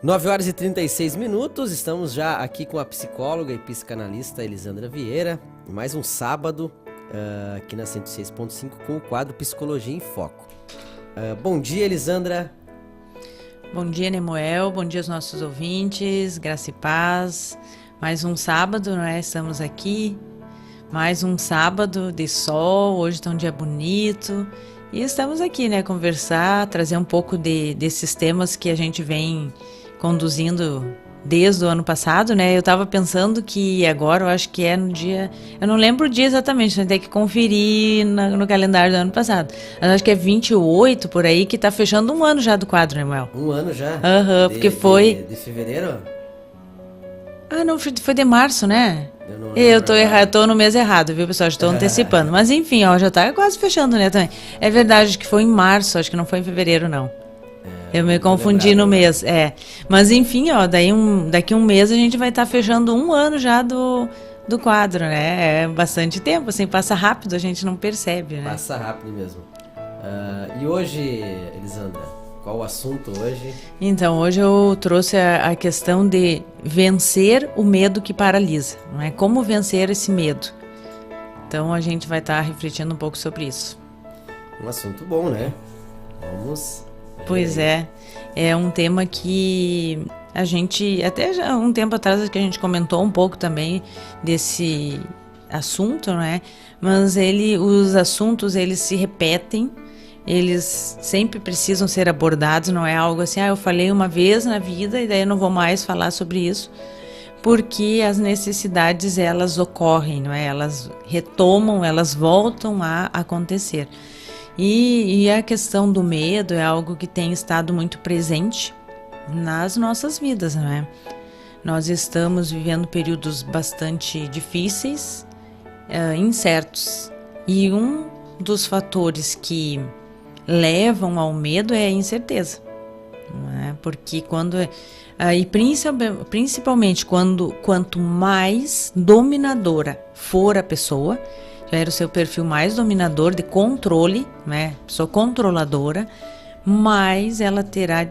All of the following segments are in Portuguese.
9h36, estamos já aqui com a psicóloga e psicanalista Elisandra Vieira, mais um sábado aqui na 106.5 com o quadro Psicologia em Foco. Bom dia, Elisandra. Bom dia, Nemuel, bom dia aos nossos ouvintes, graça e paz. Mais um sábado, não é? Estamos aqui, mais um sábado de sol, hoje está um dia bonito. E estamos aqui, né, conversar, trazer um pouco desses temas que a gente vem conduzindo desde o ano passado, né? Eu tava pensando que agora, eu acho que é no dia... Eu não lembro o dia exatamente, a gente tem que conferir no calendário do ano passado. Mas acho que é 28, por aí, que tá fechando um ano já do quadro, né, Manuel? Um ano já? Aham, porque foi... De fevereiro? Ah, não, foi de março, né? Eu tô errado, eu tô no mês errado, viu, pessoal? Estou antecipando. Mas enfim, ó, já tá quase fechando, né, também. É verdade, acho que foi em março, acho que não foi em fevereiro, não. Eu me confundi no mês, Mas enfim, ó, daqui um mês a gente vai estar fechando um ano já do quadro, né? É bastante tempo, assim, passa rápido, a gente não percebe, né? Passa rápido mesmo. E hoje, Elisandra, qual o assunto hoje? Então, hoje eu trouxe a questão de vencer o medo que paralisa, não é? Como vencer esse medo. Então, a gente vai estar refletindo um pouco sobre isso. Um assunto bom, né? Vamos... Pois é um tema que a gente, até já um tempo atrás que a gente comentou um pouco também desse assunto, né? Mas os assuntos, eles se repetem, eles sempre precisam ser abordados, não é algo assim, eu falei uma vez na vida e daí eu não vou mais falar sobre isso, porque as necessidades, elas ocorrem, não é? Elas retomam, elas voltam a acontecer. E a questão do medo é algo que tem estado muito presente nas nossas vidas, não é? Nós estamos vivendo períodos bastante difíceis, incertos. E um dos fatores que levam ao medo é a incerteza, não é? Porque principalmente quanto mais dominadora for a pessoa, já era o seu perfil mais dominador, de controle, né? Pessoa controladora, mas ela terá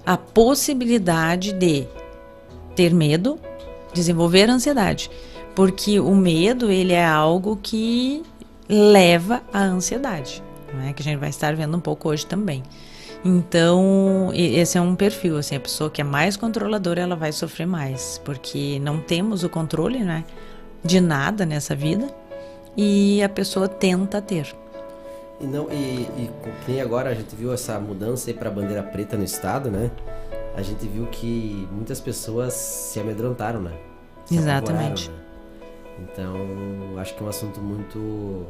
a possibilidade de ter medo, desenvolver ansiedade. Porque o medo, ele é algo que leva à ansiedade, né? Que a gente vai estar vendo um pouco hoje também. Então, esse é um perfil, assim, a pessoa que é mais controladora, ela vai sofrer mais, porque não temos o controle, né, de nada nessa vida. E a pessoa tenta ter. E nem agora a gente viu essa mudança aí para a bandeira preta no estado, né? A gente viu que muitas pessoas se amedrontaram, né? Exatamente. Né? Então, acho que é um assunto muito,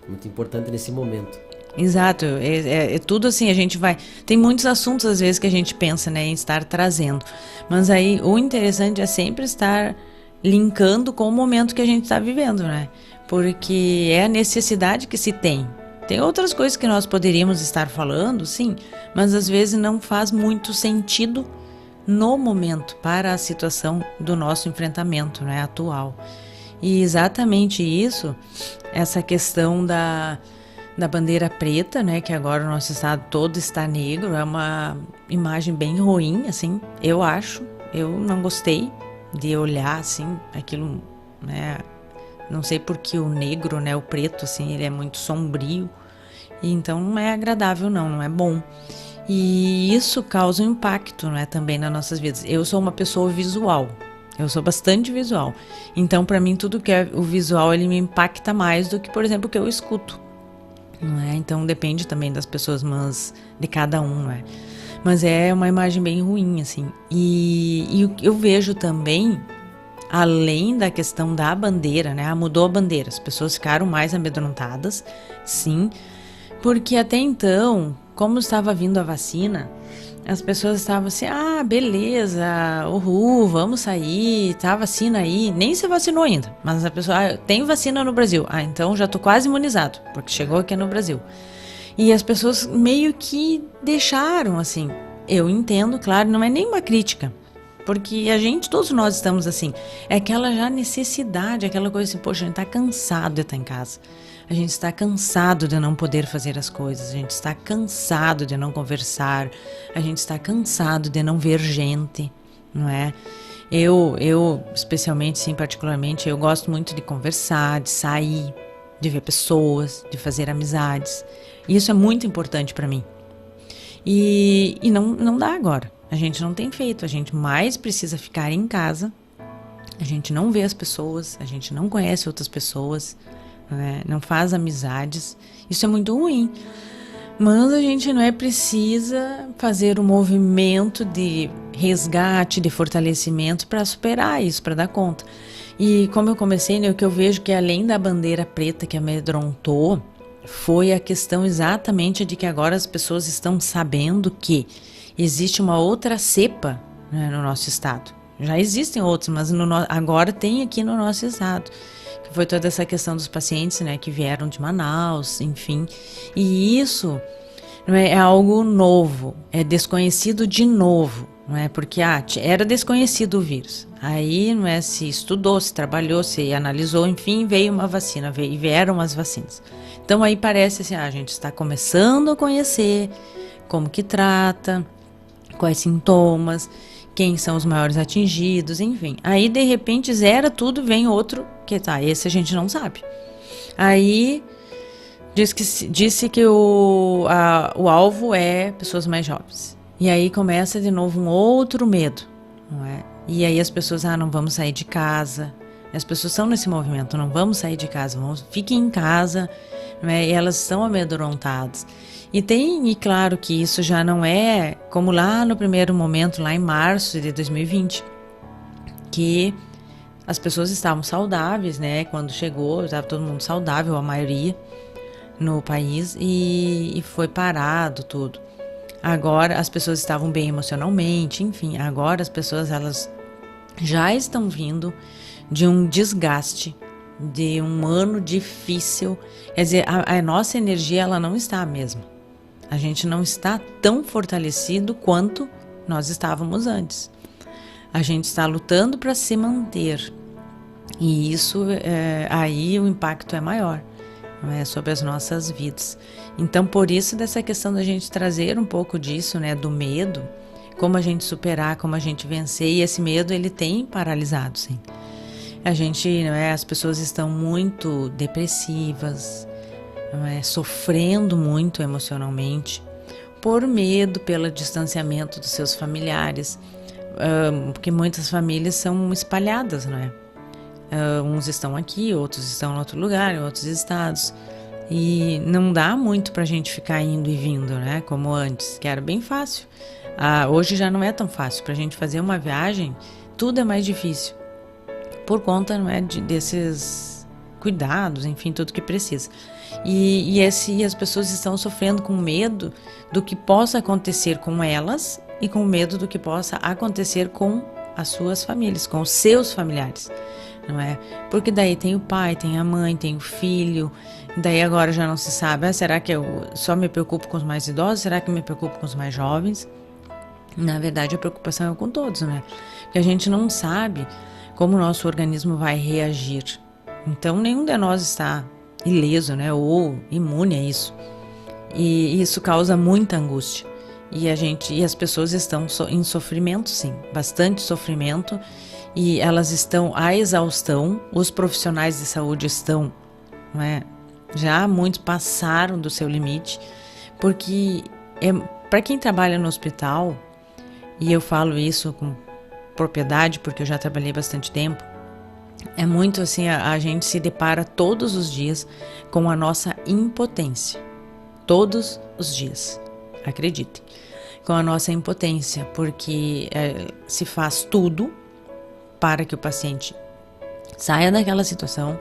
muito importante nesse momento. Exato, é tudo assim, a gente vai... Tem muitos assuntos às vezes que a gente pensa, né, em estar trazendo. Mas aí o interessante é sempre estar linkando com o momento que a gente está vivendo, né? Porque é a necessidade que se tem. Tem outras coisas que nós poderíamos estar falando, sim, mas às vezes não faz muito sentido no momento para a situação do nosso enfrentamento, né, atual. E exatamente isso, essa questão da bandeira preta, né, que agora o nosso estado todo está negro, é uma imagem bem ruim, assim, eu acho. Eu não gostei de olhar, assim, aquilo, né. Não sei porque o negro, né, o preto, assim, ele é muito sombrio. E então não é agradável, não é bom. E isso causa um impacto, né, também nas nossas vidas. Eu sou uma pessoa visual. Eu sou bastante visual. Então, para mim, tudo que é o visual, ele me impacta mais do que, por exemplo, o que eu escuto. Não é? Então, depende também das pessoas, mas de cada um, não é? Mas é uma imagem bem ruim, assim. E eu vejo também... Além da questão da bandeira, né? Mudou a bandeira, as pessoas ficaram mais amedrontadas, sim, porque até então, como estava vindo a vacina, as pessoas estavam assim, beleza, uhul, vamos sair, tá a vacina aí, nem se vacinou ainda, mas a pessoa, tem vacina no Brasil, então já tô quase imunizado, porque chegou aqui no Brasil. E as pessoas meio que deixaram, assim, eu entendo, claro, não é nenhuma crítica, porque todos nós estamos assim, é aquela já necessidade, aquela coisa assim, poxa, a gente tá cansado de estar em casa. A gente está cansado de não poder fazer as coisas, a gente está cansado de não conversar, a gente está cansado de não ver gente, não é? Eu especialmente, sim, particularmente, eu gosto muito de conversar, de sair, de ver pessoas, de fazer amizades. Isso é muito importante para mim. E não dá agora. A gente não tem feito, a gente mais precisa ficar em casa. A gente não vê as pessoas, a gente não conhece outras pessoas, né? Não faz amizades. Isso é muito ruim. Mas a gente não é precisa fazer um movimento de resgate, de fortalecimento para superar isso, para dar conta. E como eu comecei, né, o que eu vejo que além da bandeira preta que amedrontou, foi a questão exatamente de que agora as pessoas estão sabendo que existe uma outra cepa, né, no nosso estado. Já existem outros, mas agora tem aqui no nosso estado. Que foi toda essa questão dos pacientes, né, que vieram de Manaus, enfim. E isso não é algo novo, é desconhecido de novo. Não é porque era desconhecido o vírus. Aí não é, se estudou, se trabalhou, se analisou, enfim, veio uma vacina, vieram as vacinas. Então aí parece assim, a gente está começando a conhecer como que trata, quais sintomas, quem são os maiores atingidos, enfim. Aí de repente zera tudo, vem outro que esse a gente não sabe. Aí disse que o alvo é pessoas mais jovens. E aí começa de novo um outro medo, não é? E aí as pessoas, não vamos sair de casa. As pessoas estão nesse movimento, não vamos sair de casa, fiquem em casa, não é? E elas estão amedrontadas. E claro que isso já não é como lá no primeiro momento, lá em março de 2020, que as pessoas estavam saudáveis, né? Quando chegou, estava todo mundo saudável, a maioria no país, e foi parado tudo. Agora as pessoas estavam bem emocionalmente, enfim, agora as pessoas elas já estão vindo de um desgaste, de um ano difícil. Quer dizer, a nossa energia ela não está a mesma. A gente não está tão fortalecido quanto nós estávamos antes. A gente está lutando para se manter. E isso, aí o impacto é maior, não é, sobre as nossas vidas. Então, por isso, dessa questão da gente trazer um pouco disso, né, do medo, como a gente superar, como a gente vencer. E esse medo, ele tem paralisado, sim. A gente, não é, as pessoas estão muito depressivas, não é, sofrendo muito emocionalmente, por medo, pelo distanciamento dos seus familiares, porque muitas famílias são espalhadas, não é? Uns estão aqui, outros estão em outro lugar, em outros estados, e não dá muito pra gente ficar indo e vindo, né? Como antes, que era bem fácil. Hoje já não é tão fácil. Pra gente fazer uma viagem, tudo é mais difícil, por conta, não é, desses cuidados, enfim, tudo que precisa. E as pessoas estão sofrendo com medo do que possa acontecer com elas e com medo do que possa acontecer com as suas famílias, com os seus familiares, não é? Porque daí tem o pai, tem a mãe, tem o filho, daí agora já não se sabe, será que eu só me preocupo com os mais idosos? Será que eu me preocupo com os mais jovens? Na verdade, a preocupação é com todos, né? Porque a gente não sabe como o nosso organismo vai reagir. Então, nenhum de nós está ileso, né? Ou imune a isso. E isso causa muita angústia. E as pessoas estão em sofrimento, sim, bastante sofrimento, e elas estão à exaustão. Os profissionais de saúde estão, não é, já muitos passaram do seu limite, porque para quem trabalha no hospital, e eu falo isso com propriedade porque eu já trabalhei bastante tempo, é muito assim, a gente se depara todos os dias com a nossa impotência, todos os dias, acreditem, com a nossa impotência, porque se faz tudo para que o paciente saia daquela situação,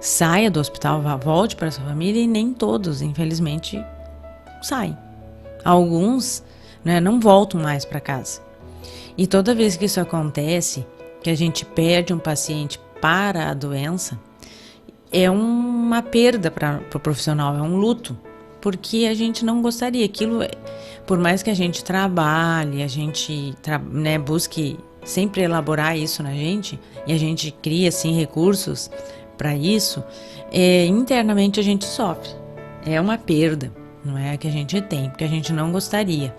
saia do hospital, volte para sua família, e nem todos, infelizmente, saem. Alguns, né, não voltam mais para casa. E toda vez que isso acontece, que a gente perde um paciente para a doença, é uma perda para o profissional, é um luto, porque a gente não gostaria. Aquilo, por mais que a gente trabalhe, a gente busque sempre elaborar isso na gente, e a gente cria assim recursos para isso, internamente a gente sofre. É uma perda, não é, que a gente tem, porque a gente não gostaria.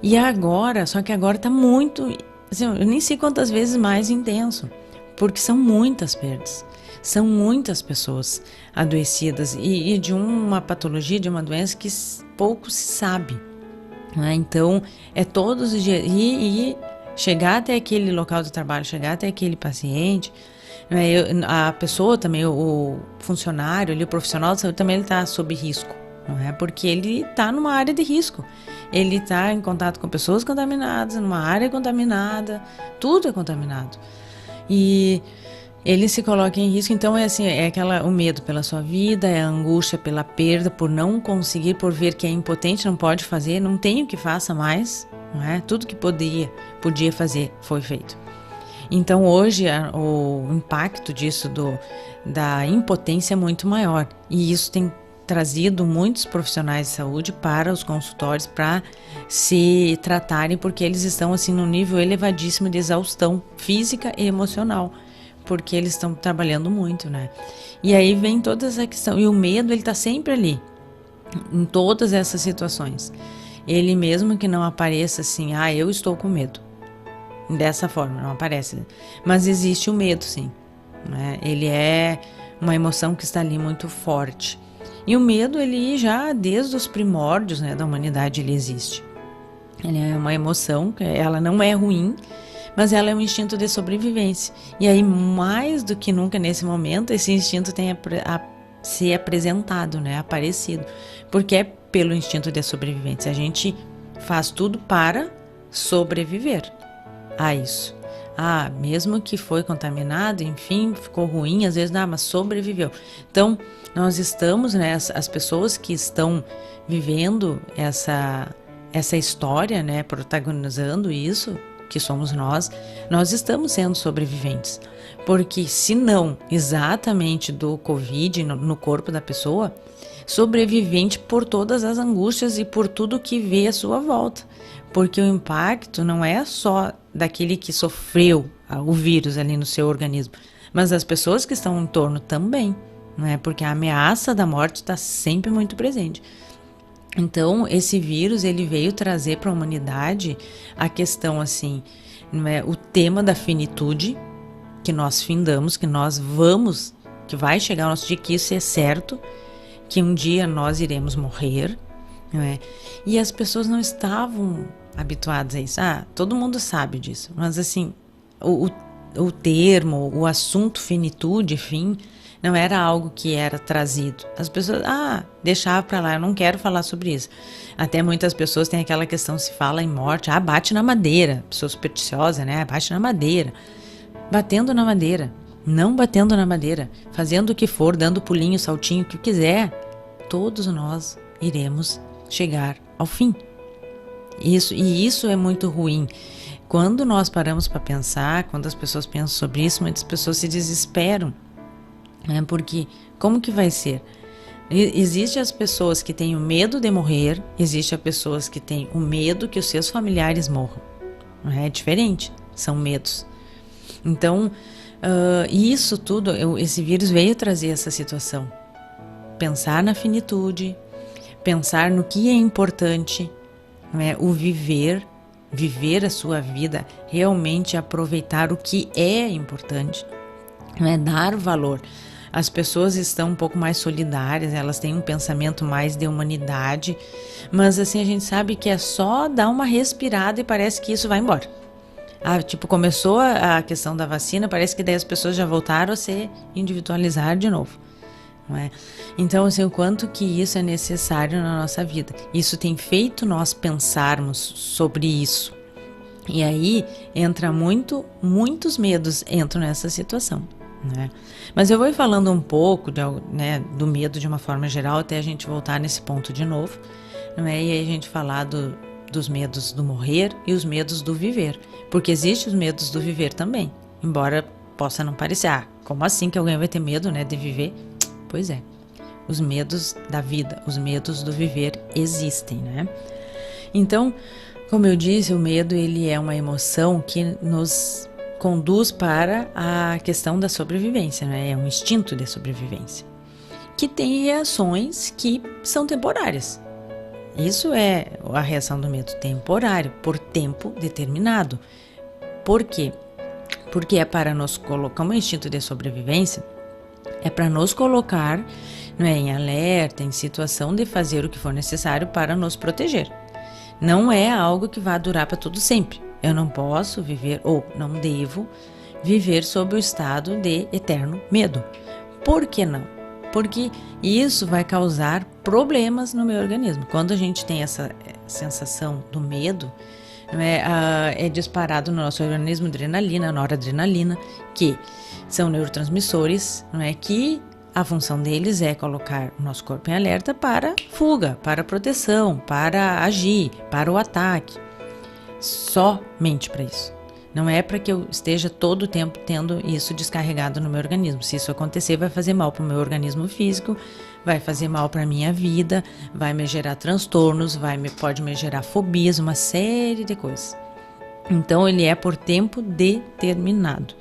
E agora, só que agora tá muito, assim, eu nem sei quantas vezes mais intenso, porque são muitas perdas. São muitas pessoas adoecidas e de uma patologia, de uma doença que pouco se sabe, né? Então, é todos os dias. E chegar até aquele local de trabalho, chegar até aquele paciente, né? A pessoa também, o funcionário, o profissional de saúde também está sob risco, não é? Porque ele está numa área de risco. Ele está em contato com pessoas contaminadas, numa área contaminada, tudo é contaminado. E ele se coloca em risco, então é assim, o medo pela sua vida, é a angústia pela perda, por não conseguir, por ver que é impotente, não pode fazer, não tem o que faça mais, não é? Tudo que podia fazer foi feito. Então hoje o impacto disso da impotência é muito maior, e isso tem trazido muitos profissionais de saúde para os consultórios para se tratarem, porque eles estão assim num nível elevadíssimo de exaustão física e emocional, porque eles estão trabalhando muito, né? E aí vem toda essa questão, e o medo, ele tá sempre ali, em todas essas situações. Ele mesmo que não apareça assim, eu estou com medo, dessa forma, não aparece, mas existe o medo, sim, né? Ele é uma emoção que está ali muito forte, e o medo, ele já desde os primórdios, né, da humanidade, ele existe. Ele é uma emoção, ela não é ruim, mas ela é um instinto de sobrevivência. E aí, mais do que nunca nesse momento, esse instinto tem a ser apresentado, né, aparecido, porque é pelo instinto de sobrevivência. A gente faz tudo para sobreviver a isso. Mesmo que foi contaminado, enfim, ficou ruim, às vezes, mas sobreviveu. Então, nós estamos, né, as pessoas que estão vivendo essa história, né, protagonizando isso, que somos nós estamos sendo sobreviventes, porque se não exatamente do Covid no corpo da pessoa, sobrevivente por todas as angústias e por tudo que vê à sua volta, porque o impacto não é só daquele que sofreu o vírus ali no seu organismo, mas as pessoas que estão em torno também, não é? Porque a ameaça da morte está sempre muito presente. Então, esse vírus, ele veio trazer para a humanidade a questão, assim, não é? O tema da finitude, que nós findamos, que nós vamos, que vai chegar o nosso dia, que isso é certo, que um dia nós iremos morrer, não é? E as pessoas não estavam habituadas a isso. Todo mundo sabe disso, mas assim, o termo, o assunto finitude, fim, não era algo que era trazido. As pessoas, deixava pra lá, eu não quero falar sobre isso. Até muitas pessoas têm aquela questão, se fala em morte, bate na madeira, pessoa supersticiosa, né? Bate na madeira. Batendo na madeira, não batendo na madeira, fazendo o que for, dando pulinho, saltinho, o que quiser, todos nós iremos chegar ao fim. Isso é muito ruim. Quando nós paramos para pensar, quando as pessoas pensam sobre isso, muitas pessoas se desesperam. Porque como que vai ser? Existem as pessoas que têm o medo de morrer, existem as pessoas que têm o medo que os seus familiares morram. É diferente, são medos. Então, isso tudo, esse vírus veio trazer essa situação. Pensar na finitude, pensar no que é importante, o viver a sua vida, realmente aproveitar o que é importante, dar valor. As pessoas estão um pouco mais solidárias, elas têm um pensamento mais de humanidade, mas assim, a gente sabe que é só dar uma respirada e parece que isso vai embora. Começou a questão da vacina, parece que daí as pessoas já voltaram a se individualizar de novo. Não é? Então, assim, o quanto que isso é necessário na nossa vida. Isso tem feito nós pensarmos sobre isso. E aí, muitos medos entram nessa situação. Né? Mas eu vou ir falando um pouco do medo de uma forma geral, até a gente voltar nesse ponto de novo, não é? E aí a gente falar dos medos do morrer e os medos do viver, porque existem os medos do viver também, embora possa não parecer, como assim que alguém vai ter medo, né, de viver? Pois é, os medos da vida, os medos do viver existem, né? Então, como eu disse, o medo, ele é uma emoção que nos conduz para a questão da sobrevivência, né? É um instinto de sobrevivência, que tem reações que são temporárias. Isso é a reação do medo temporário, por tempo determinado. Por quê? Porque é para nos colocar, como instinto de sobrevivência, é para nos colocar, não é, em alerta, em situação de fazer o que for necessário para nos proteger. Não é algo que vá durar para todo sempre. Eu não posso viver, ou não devo viver sob o estado de eterno medo. Por que não? Porque isso vai causar problemas no meu organismo. Quando a gente tem essa sensação do medo, é disparado no nosso organismo adrenalina, noradrenalina, que são neurotransmissores, não é, que a função deles é colocar o nosso corpo em alerta para fuga, para proteção, para agir, para o ataque. Somente para isso. Não é para que eu esteja todo o tempo tendo isso descarregado no meu organismo. Se isso acontecer, vai fazer mal para o meu organismo físico, vai fazer mal para a minha vida, vai me gerar transtornos, pode me gerar fobias, uma série de coisas. Então, ele é por tempo determinado.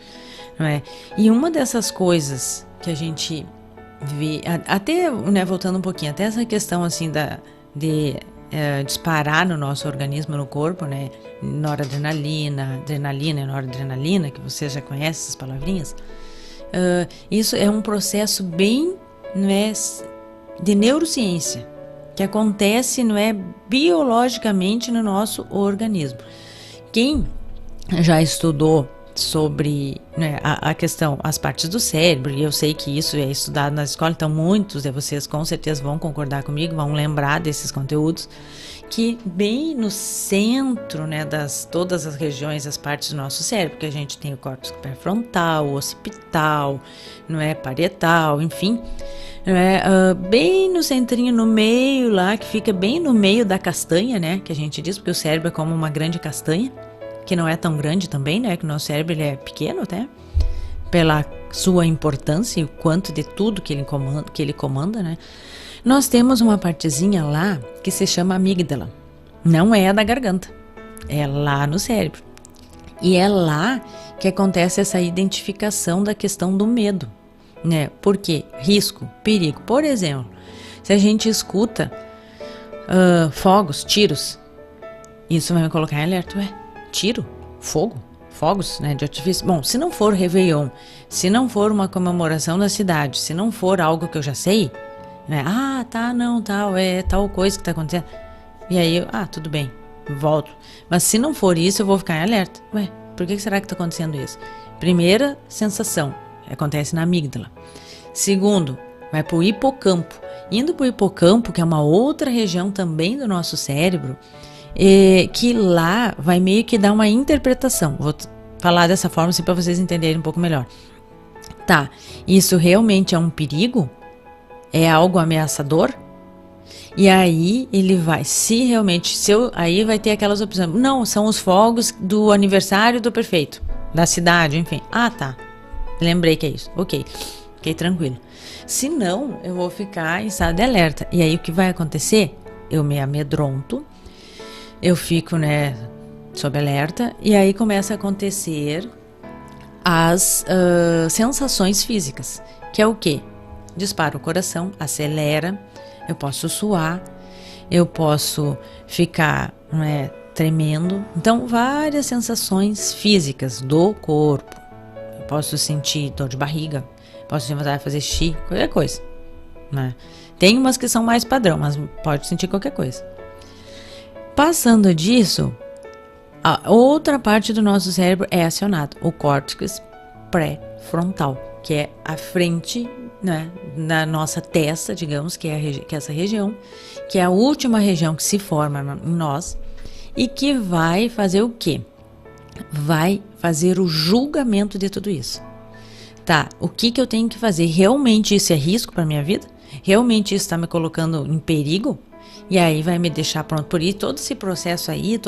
Não é? E uma dessas coisas que a gente vê, até, né, voltando um pouquinho, até essa questão assim de disparar no nosso organismo, no corpo, né, noradrenalina, adrenalina e noradrenalina, que você já conhece essas palavrinhas, isso é um processo bem, né, de neurociência, que acontece, não é, biologicamente no nosso organismo. Quem já estudou sobre, né, a questão, as partes do cérebro, e eu sei que isso é estudado na escola, então muitos de vocês com certeza vão concordar comigo, vão lembrar desses conteúdos, que bem no centro, né, todas as regiões, as partes do nosso cérebro, que a gente tem o córtex pré-frontal, o occipital, não é, parietal, enfim, bem no centrinho, no meio lá, que fica bem no meio da castanha, né, que a gente diz, porque o cérebro é como uma grande castanha, que não é tão grande também, né, que o nosso cérebro ele é pequeno até, pela sua importância e o quanto de tudo que ele comanda, né. Nós temos uma partezinha lá que se chama amígdala, não é a da garganta, é lá no cérebro, e é lá que acontece essa identificação da questão do medo, né, porque risco, perigo, por exemplo, se a gente escuta fogos, tiros, isso vai me colocar em alerta, tiro, fogo, fogos, né, de artifício. Bom, se não for Réveillon, se não for uma comemoração da cidade, se não for algo que eu já sei, né, é tal coisa que tá acontecendo. E aí, tudo bem, volto. Mas se não for isso, eu vou ficar em alerta. Por que será que tá acontecendo isso? Primeira sensação, acontece na amígdala. Segundo, vai pro hipocampo. Indo pro hipocampo, que é uma outra região também do nosso cérebro, que lá vai meio que dar uma interpretação. Vou falar dessa forma assim para vocês entenderem um pouco melhor. Tá, isso realmente é um perigo? É algo ameaçador? E aí ele vai, se realmente, aí vai ter aquelas opções. Não, são os fogos do aniversário do prefeito, da cidade, enfim. Tá, lembrei que é isso, ok, fiquei tranquilo. Se não, eu vou ficar em estado de alerta. E aí o que vai acontecer? Eu me amedronto, eu fico, né, sob alerta, e aí começa a acontecer as sensações físicas, que é o quê? Dispara o coração, acelera, eu posso suar, eu posso ficar, né, tremendo. Então, várias sensações físicas do corpo. Eu posso sentir dor de barriga, posso ter vontade de fazer xixi, qualquer coisa, né? Tem umas que são mais padrão, mas pode sentir qualquer coisa. Passando disso, a outra parte do nosso cérebro é acionada, o córtex pré-frontal, que é a frente, né, na nossa testa, digamos, que é essa região, que é a última região que se forma em nós e que vai fazer o quê? Vai fazer o julgamento de tudo isso. Tá, o que eu tenho que fazer? Realmente isso é risco para minha vida? Realmente isso está me colocando em perigo? E aí vai me deixar pronto por isso. Todo esse processo aí,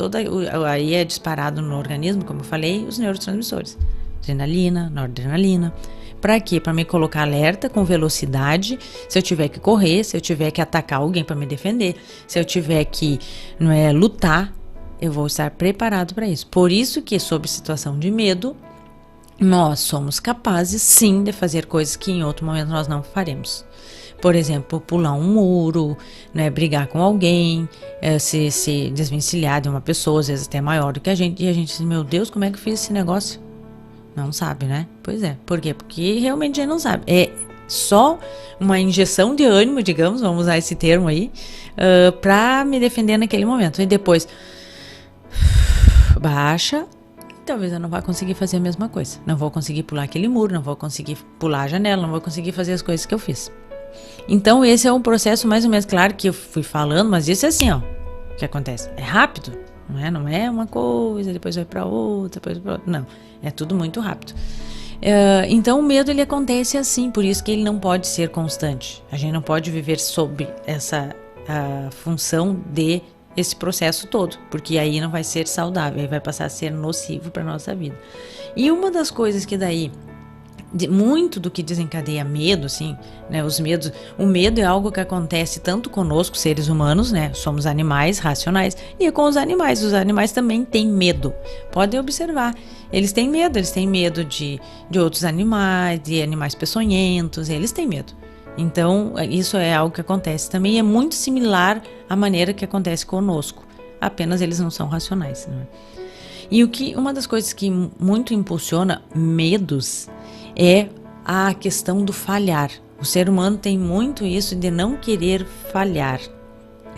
aí é disparado no organismo, como eu falei, os neurotransmissores. Adrenalina, noradrenalina. Para quê? Para me colocar alerta com velocidade, se eu tiver que correr, se eu tiver que atacar alguém para me defender, se eu tiver que lutar, eu vou estar preparado para isso. Por isso que, sob situação de medo, nós somos capazes, sim, de fazer coisas que em outro momento nós não faremos. Por exemplo, pular um muro, né, brigar com alguém, se desvencilhar de uma pessoa, às vezes até maior do que a gente, e a gente diz, meu Deus, como é que eu fiz esse negócio? Não sabe, né? Pois é. Por quê? Porque realmente a gente não sabe. É só uma injeção de ânimo, digamos, vamos usar esse termo aí, pra me defender naquele momento. E depois, baixa, talvez eu não vá conseguir fazer a mesma coisa. Não vou conseguir pular aquele muro, não vou conseguir pular a janela, não vou conseguir fazer as coisas que eu fiz. Então esse é um processo mais ou menos, claro que eu fui falando, mas isso é assim, ó, o que acontece? É rápido, não é uma coisa, depois vai pra outra, depois pra outra, não, é tudo muito rápido. Então o medo ele acontece assim, por isso que ele não pode ser constante. A gente não pode viver sob essa função de esse processo todo, porque aí não vai ser saudável, aí vai passar a ser nocivo para nossa vida. E uma das coisas que daí muito do que desencadeia medo, assim, né, o medo é algo que acontece tanto conosco, seres humanos, né, somos animais racionais, e com os animais também têm medo. Podem observar, eles têm medo de outros animais, de animais peçonhentos, eles têm medo. Então, isso é algo que acontece também, é muito similar à maneira que acontece conosco, apenas eles não são racionais, né? E uma das coisas que muito impulsiona medos é a questão do falhar. O ser humano tem muito isso de não querer falhar.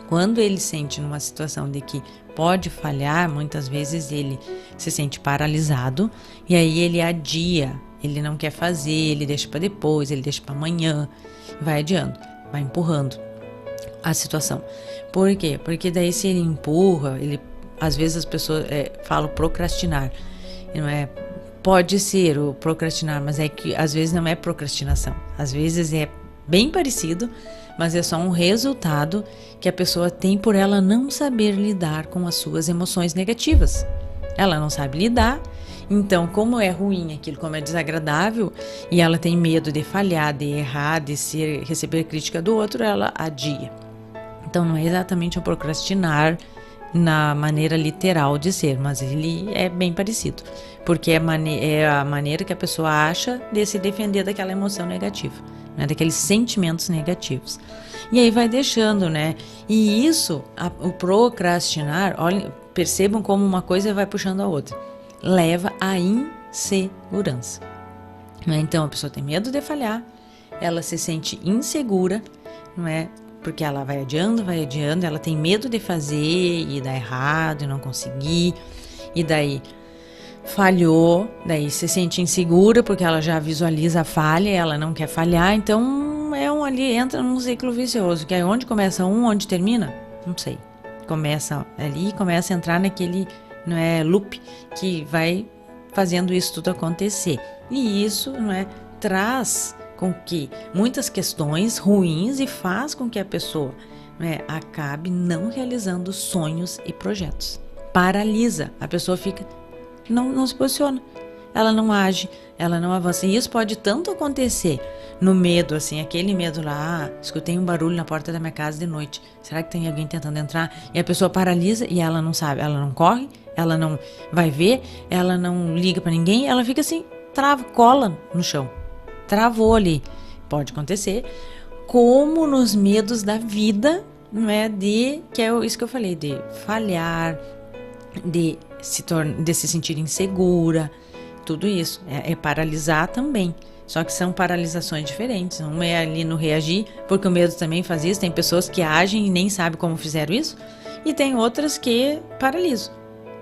Quando ele sente numa situação de que pode falhar, muitas vezes ele se sente paralisado e aí ele adia, ele não quer fazer, ele deixa para depois, ele deixa para amanhã, vai adiando, vai empurrando a situação. Por quê? Porque daí se ele empurra, às vezes as pessoas falam procrastinar, não é? Pode ser o procrastinar, mas é que às vezes não é procrastinação. Às vezes é bem parecido, mas é só um resultado que a pessoa tem por ela não saber lidar com as suas emoções negativas. Ela não sabe lidar, então como é ruim aquilo, como é desagradável, e ela tem medo de falhar, de errar, de receber crítica do outro, ela adia. Então não é exatamente o procrastinar na maneira literal de ser, mas ele é bem parecido, porque é a maneira que a pessoa acha de se defender daquela emoção negativa, né, daqueles sentimentos negativos. E aí vai deixando, né? E isso, o procrastinar, olha, percebam como uma coisa vai puxando a outra, leva à insegurança, né? Então a pessoa tem medo de falhar, ela se sente insegura, não é? Porque ela vai adiando, ela tem medo de fazer e dar errado e não conseguir, e daí falhou, daí se sente insegura porque ela já visualiza a falha e ela não quer falhar, então ali entra num ciclo vicioso, que é onde começa onde termina? Não sei. Começa ali, começa a entrar naquele, não é, loop que vai fazendo isso tudo acontecer. E isso, não é, traz com que muitas questões ruins e faz com que a pessoa, né, acabe não realizando sonhos e projetos. Paralisa, a pessoa fica, não se posiciona, ela não age, ela não avança. E isso pode tanto acontecer no medo, assim, aquele medo lá, escutei um barulho na porta da minha casa de noite, será que tem alguém tentando entrar? E a pessoa paralisa e ela não sabe, ela não corre, ela não vai ver, ela não liga pra ninguém, ela fica assim, trava, cola no chão. Travou ali, pode acontecer, como nos medos da vida, não é, que é isso que eu falei, de falhar, de se sentir insegura, tudo isso, é paralisar também, só que são paralisações diferentes, uma é ali no reagir, porque o medo também faz isso, tem pessoas que agem e nem sabem como fizeram isso, e tem outras que paralisam,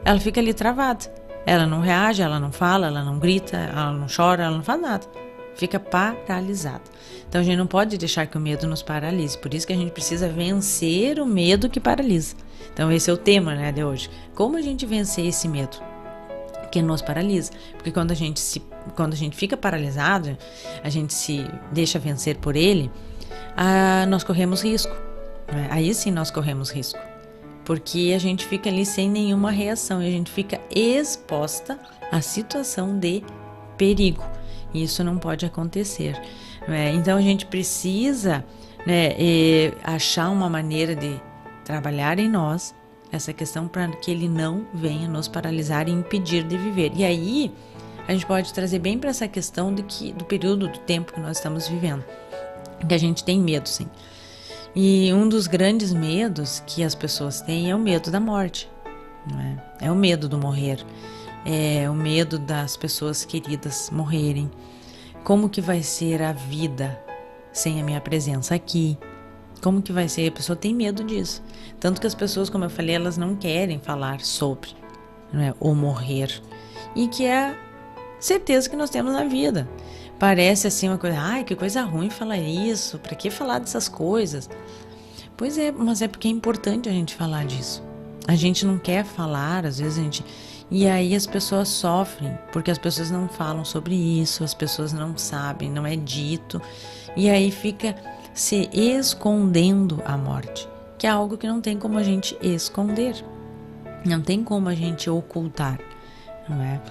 ela fica ali travada, ela não reage, ela não fala, ela não grita, ela não chora, ela não faz nada. Fica paralisado. Então a gente não pode deixar que o medo nos paralise. Por isso que a gente precisa vencer o medo que paralisa. Então esse é o tema, né, de hoje. Como a gente vencer esse medo que nos paralisa? Porque quando a gente fica paralisado, a gente se deixa vencer por ele, nós corremos risco, né? Aí sim nós corremos risco. Porque a gente fica ali sem nenhuma reação e a gente fica exposta à situação de perigo. Isso não pode acontecer, né? Então a gente precisa, né, achar uma maneira de trabalhar em nós essa questão para que ele não venha nos paralisar e impedir de viver. E aí a gente pode trazer bem para essa questão do período do tempo que nós estamos vivendo, que a gente tem medo, sim. E um dos grandes medos que as pessoas têm é o medo da morte, não é? É o medo do morrer, é o medo das pessoas queridas morrerem. Como que vai ser a vida sem a minha presença aqui? Como que vai ser? A pessoa tem medo disso. Tanto que as pessoas, como eu falei, elas não querem falar sobre, não é, o morrer. E que é a certeza que nós temos na vida. Parece assim uma coisa, ai, que coisa ruim falar isso, pra que falar dessas coisas? Pois é, mas é porque é importante a gente falar disso. A gente não quer falar, às vezes a gente... E aí as pessoas sofrem, porque as pessoas não falam sobre isso, as pessoas não sabem, não é dito. E aí fica se escondendo a morte, que é algo que não tem como a gente esconder, não tem como a gente ocultar, não é?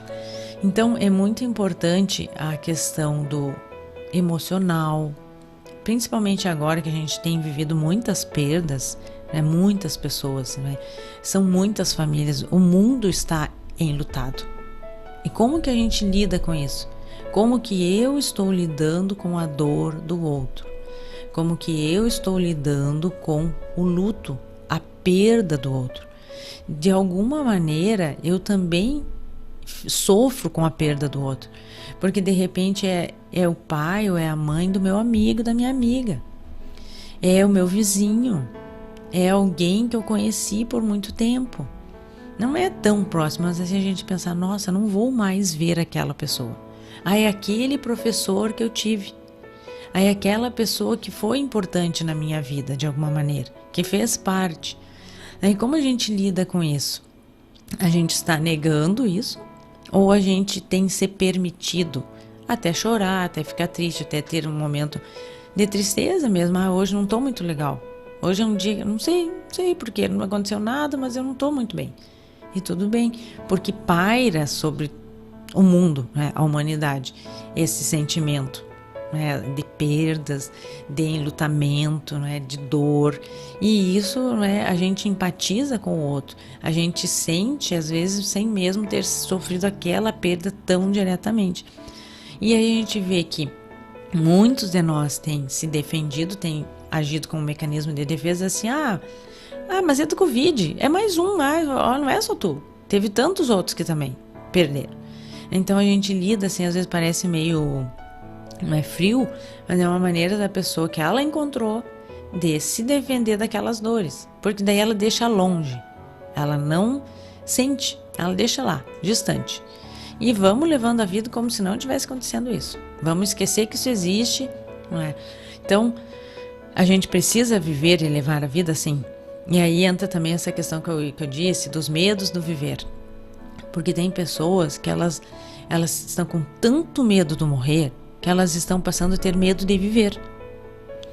Então é muito importante a questão do emocional, principalmente agora que a gente tem vivido muitas perdas, né? Muitas pessoas, né? São muitas famílias, o mundo está enlutado. E como que a gente lida com isso? Como que eu estou lidando com a dor do outro? Como que eu estou lidando com o luto, a perda do outro? De alguma maneira, eu também sofro com a perda do outro. Porque de repente é o pai ou é a mãe do meu amigo, da minha amiga. É o meu vizinho. É alguém que eu conheci por muito tempo. Não é tão próximo, mas assim a gente pensar, nossa, não vou mais ver aquela pessoa. Aí aquele professor que eu tive. Aí aquela pessoa que foi importante na minha vida, de alguma maneira, que fez parte. Aí como a gente lida com isso? A gente está negando isso? Ou a gente tem se permitido até chorar, até ficar triste, até ter um momento de tristeza mesmo? Ah, hoje não estou muito legal. Hoje é um dia, não sei porque não aconteceu nada, mas eu não estou muito bem. E tudo bem, porque paira sobre o mundo, né, a humanidade, esse sentimento, né, de perdas, de enlutamento, né, de dor. E isso, né, a gente empatiza com o outro. A gente sente, às vezes, sem mesmo ter sofrido aquela perda tão diretamente. E aí a gente vê que muitos de nós têm se defendido, têm agido como um mecanismo de defesa assim, mas é do Covid, é mais um, não é só tu. Teve tantos outros que também perderam. Então a gente lida assim, às vezes parece meio, não é frio, mas é uma maneira da pessoa que ela encontrou de se defender daquelas dores. Porque daí ela deixa longe, ela não sente, ela deixa lá, distante. E vamos levando a vida como se não tivesse acontecendo isso. Vamos esquecer que isso existe, não é? Então, a gente precisa viver e levar a vida assim. E aí entra também essa questão que eu disse, dos medos do viver. Porque tem pessoas que elas estão com tanto medo do morrer, que elas estão passando a ter medo de viver.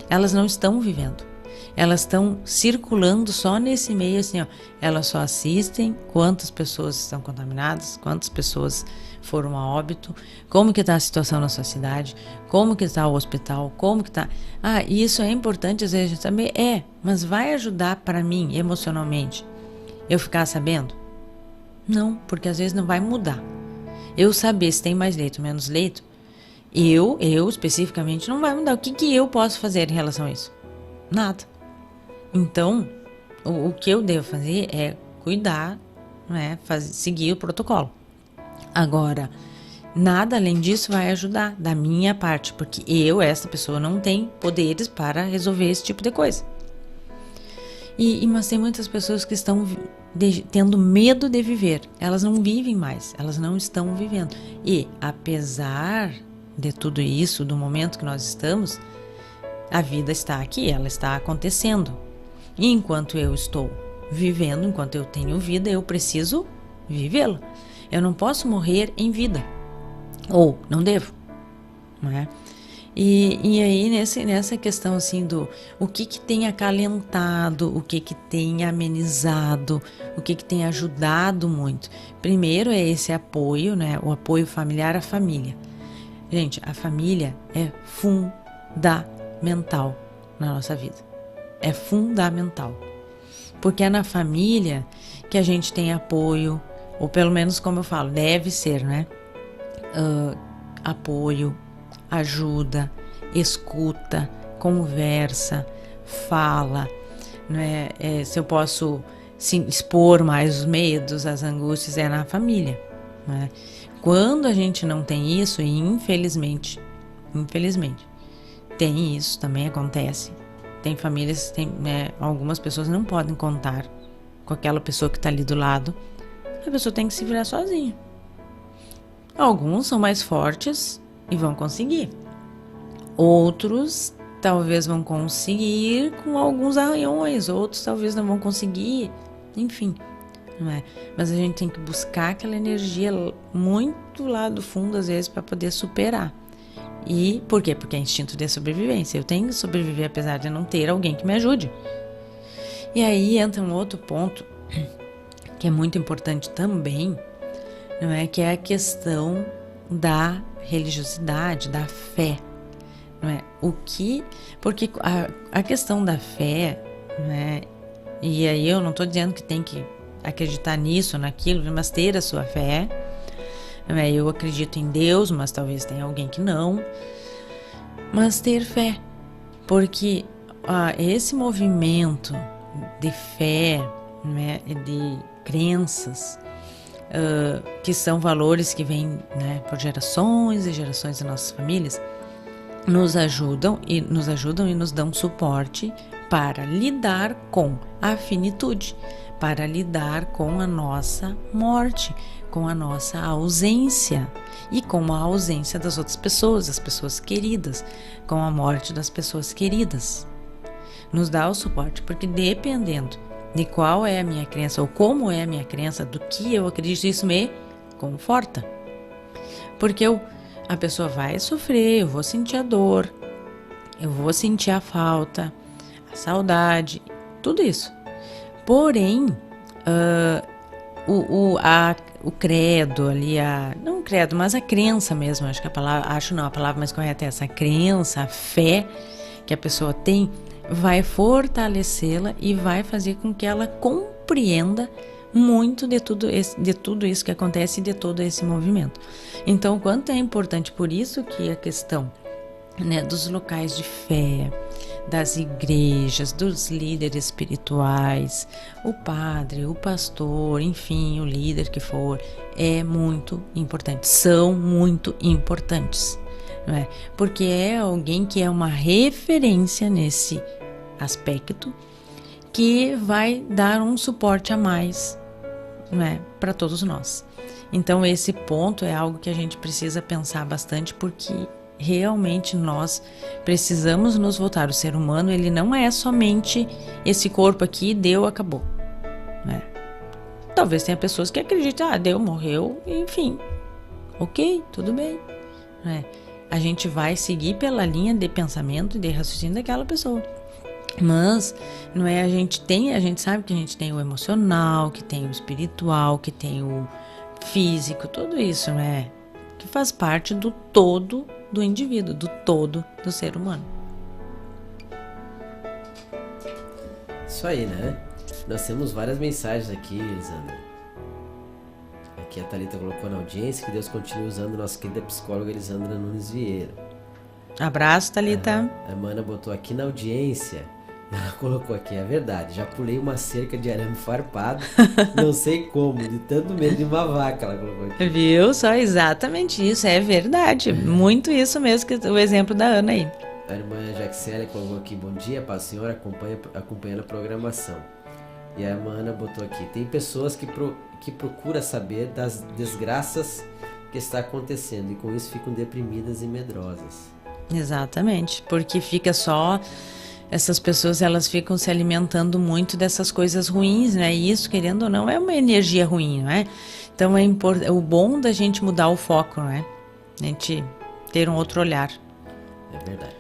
Elas não estão vivendo. Elas estão circulando só nesse meio assim, ó. Elas só assistem quantas pessoas estão contaminadas, quantas pessoas foram a óbito, como que está a situação na sua cidade, como que está o hospital, como que está... isso é importante às vezes também, mas vai ajudar para mim emocionalmente eu ficar sabendo? Não, porque às vezes não vai mudar. Eu saber se tem mais leito ou menos leito, eu especificamente não vai mudar. O que eu posso fazer em relação a isso? Nada. Então, o que eu devo fazer é cuidar, né, seguir o protocolo. Agora, nada além disso vai ajudar da minha parte, porque essa pessoa, não tem poderes para resolver esse tipo de coisa. Mas tem muitas pessoas que estão tendo medo de viver. Elas não vivem mais, elas não estão vivendo. E, apesar de tudo isso, do momento que nós estamos, a vida está aqui, ela está acontecendo. E enquanto eu estou vivendo, enquanto eu tenho vida, eu preciso vivê-la. Eu não posso morrer em vida. Ou não devo, não é? E aí nessa questão assim do o que tem acalentado, o que tem amenizado, o que tem ajudado muito. Primeiro é esse apoio, né? O apoio familiar à família. Gente, a família é fundamental na nossa vida. É fundamental. Porque é na família que a gente tem apoio, ou pelo menos, como eu falo, deve ser, né? apoio, ajuda, escuta, conversa, fala, né? Se eu posso expor mais os medos, as angústias, é na família, né? Quando a gente não tem isso, e infelizmente, tem isso, também acontece. Tem famílias, algumas pessoas não podem contar com aquela pessoa que está ali do lado. A pessoa tem que se virar sozinha. Alguns são mais fortes e vão conseguir. Outros talvez vão conseguir com alguns arranhões, outros talvez não vão conseguir, enfim. Não é? Mas a gente tem que buscar aquela energia muito lá do fundo, às vezes, para poder superar. E por quê? Porque é instinto de sobrevivência. Eu tenho que sobreviver apesar de não ter alguém que me ajude. E aí entra um outro ponto que é muito importante também, não é? Que é a questão da religiosidade, da fé. Não é? Porque a questão da fé, não é? E aí eu não estou dizendo que tem que acreditar nisso, naquilo, mas ter a sua fé. Eu acredito em Deus, mas talvez tenha alguém que não. Mas ter fé, porque esse movimento de fé, né, de crenças, que são valores que vêm, né, por gerações e gerações das nossas famílias, nos ajudam e nos dão suporte para lidar com a finitude, para lidar com a nossa morte, com a nossa ausência e com a ausência das outras pessoas, das pessoas queridas, com a morte das pessoas queridas. Nos dá o suporte, porque dependendo de qual é a minha crença ou como é a minha crença, do que eu acredito, isso me conforta. Porque a pessoa vai sofrer, eu vou sentir a dor, eu vou sentir a falta, a saudade, tudo isso. Porém, o credo ali, não o credo, mas a crença mesmo, a palavra mais correta é essa, a crença, a fé que a pessoa tem, vai fortalecê-la e vai fazer com que ela compreenda muito de tudo isso que acontece e de todo esse movimento. Então, quanto é importante, por isso que a questão, né, dos locais de fé, das igrejas, dos líderes espirituais, o padre, o pastor, enfim, o líder que for, é muito importante, são muito importantes, não é? Porque é alguém que é uma referência nesse aspecto, que vai dar um suporte a mais, não é, para todos nós. Então esse ponto é algo que a gente precisa pensar bastante, porque realmente nós precisamos nos voltar. O ser humano, ele não é somente esse corpo aqui, deu, acabou, né? Talvez tenha pessoas que acreditam, deu, morreu, enfim, ok, tudo bem, né? A gente vai seguir pela linha de pensamento e de raciocínio daquela pessoa. Mas não é, a gente sabe que a gente tem o emocional, que tem o espiritual, que tem o físico, tudo isso, né? Que faz parte do todo do indivíduo, do todo do ser humano. Isso aí, né? Nós temos várias mensagens aqui, Elisandra. Aqui a Thalita colocou na audiência, que Deus continue usando nossa querida psicóloga Elisandra Nunes Vieira. Abraço, Thalita. A Mana botou aqui na audiência, ela colocou aqui, é verdade, já pulei uma cerca de arame farpado, não sei como, de tanto medo de uma vaca, ela colocou aqui. Viu? Só exatamente isso, é verdade, muito isso mesmo, que o exemplo da Ana aí. A irmã Jaxélia colocou aqui, bom dia, paz Senhor, acompanhando a programação. E a irmã Ana botou aqui, tem pessoas que procuram saber das desgraças que está acontecendo e com isso ficam deprimidas e medrosas. Exatamente, porque fica só... Essas pessoas, elas ficam se alimentando muito dessas coisas ruins, né? E isso, querendo ou não, é uma energia ruim, não é? Então, o bom da gente mudar o foco, né? A gente ter um outro olhar. É verdade.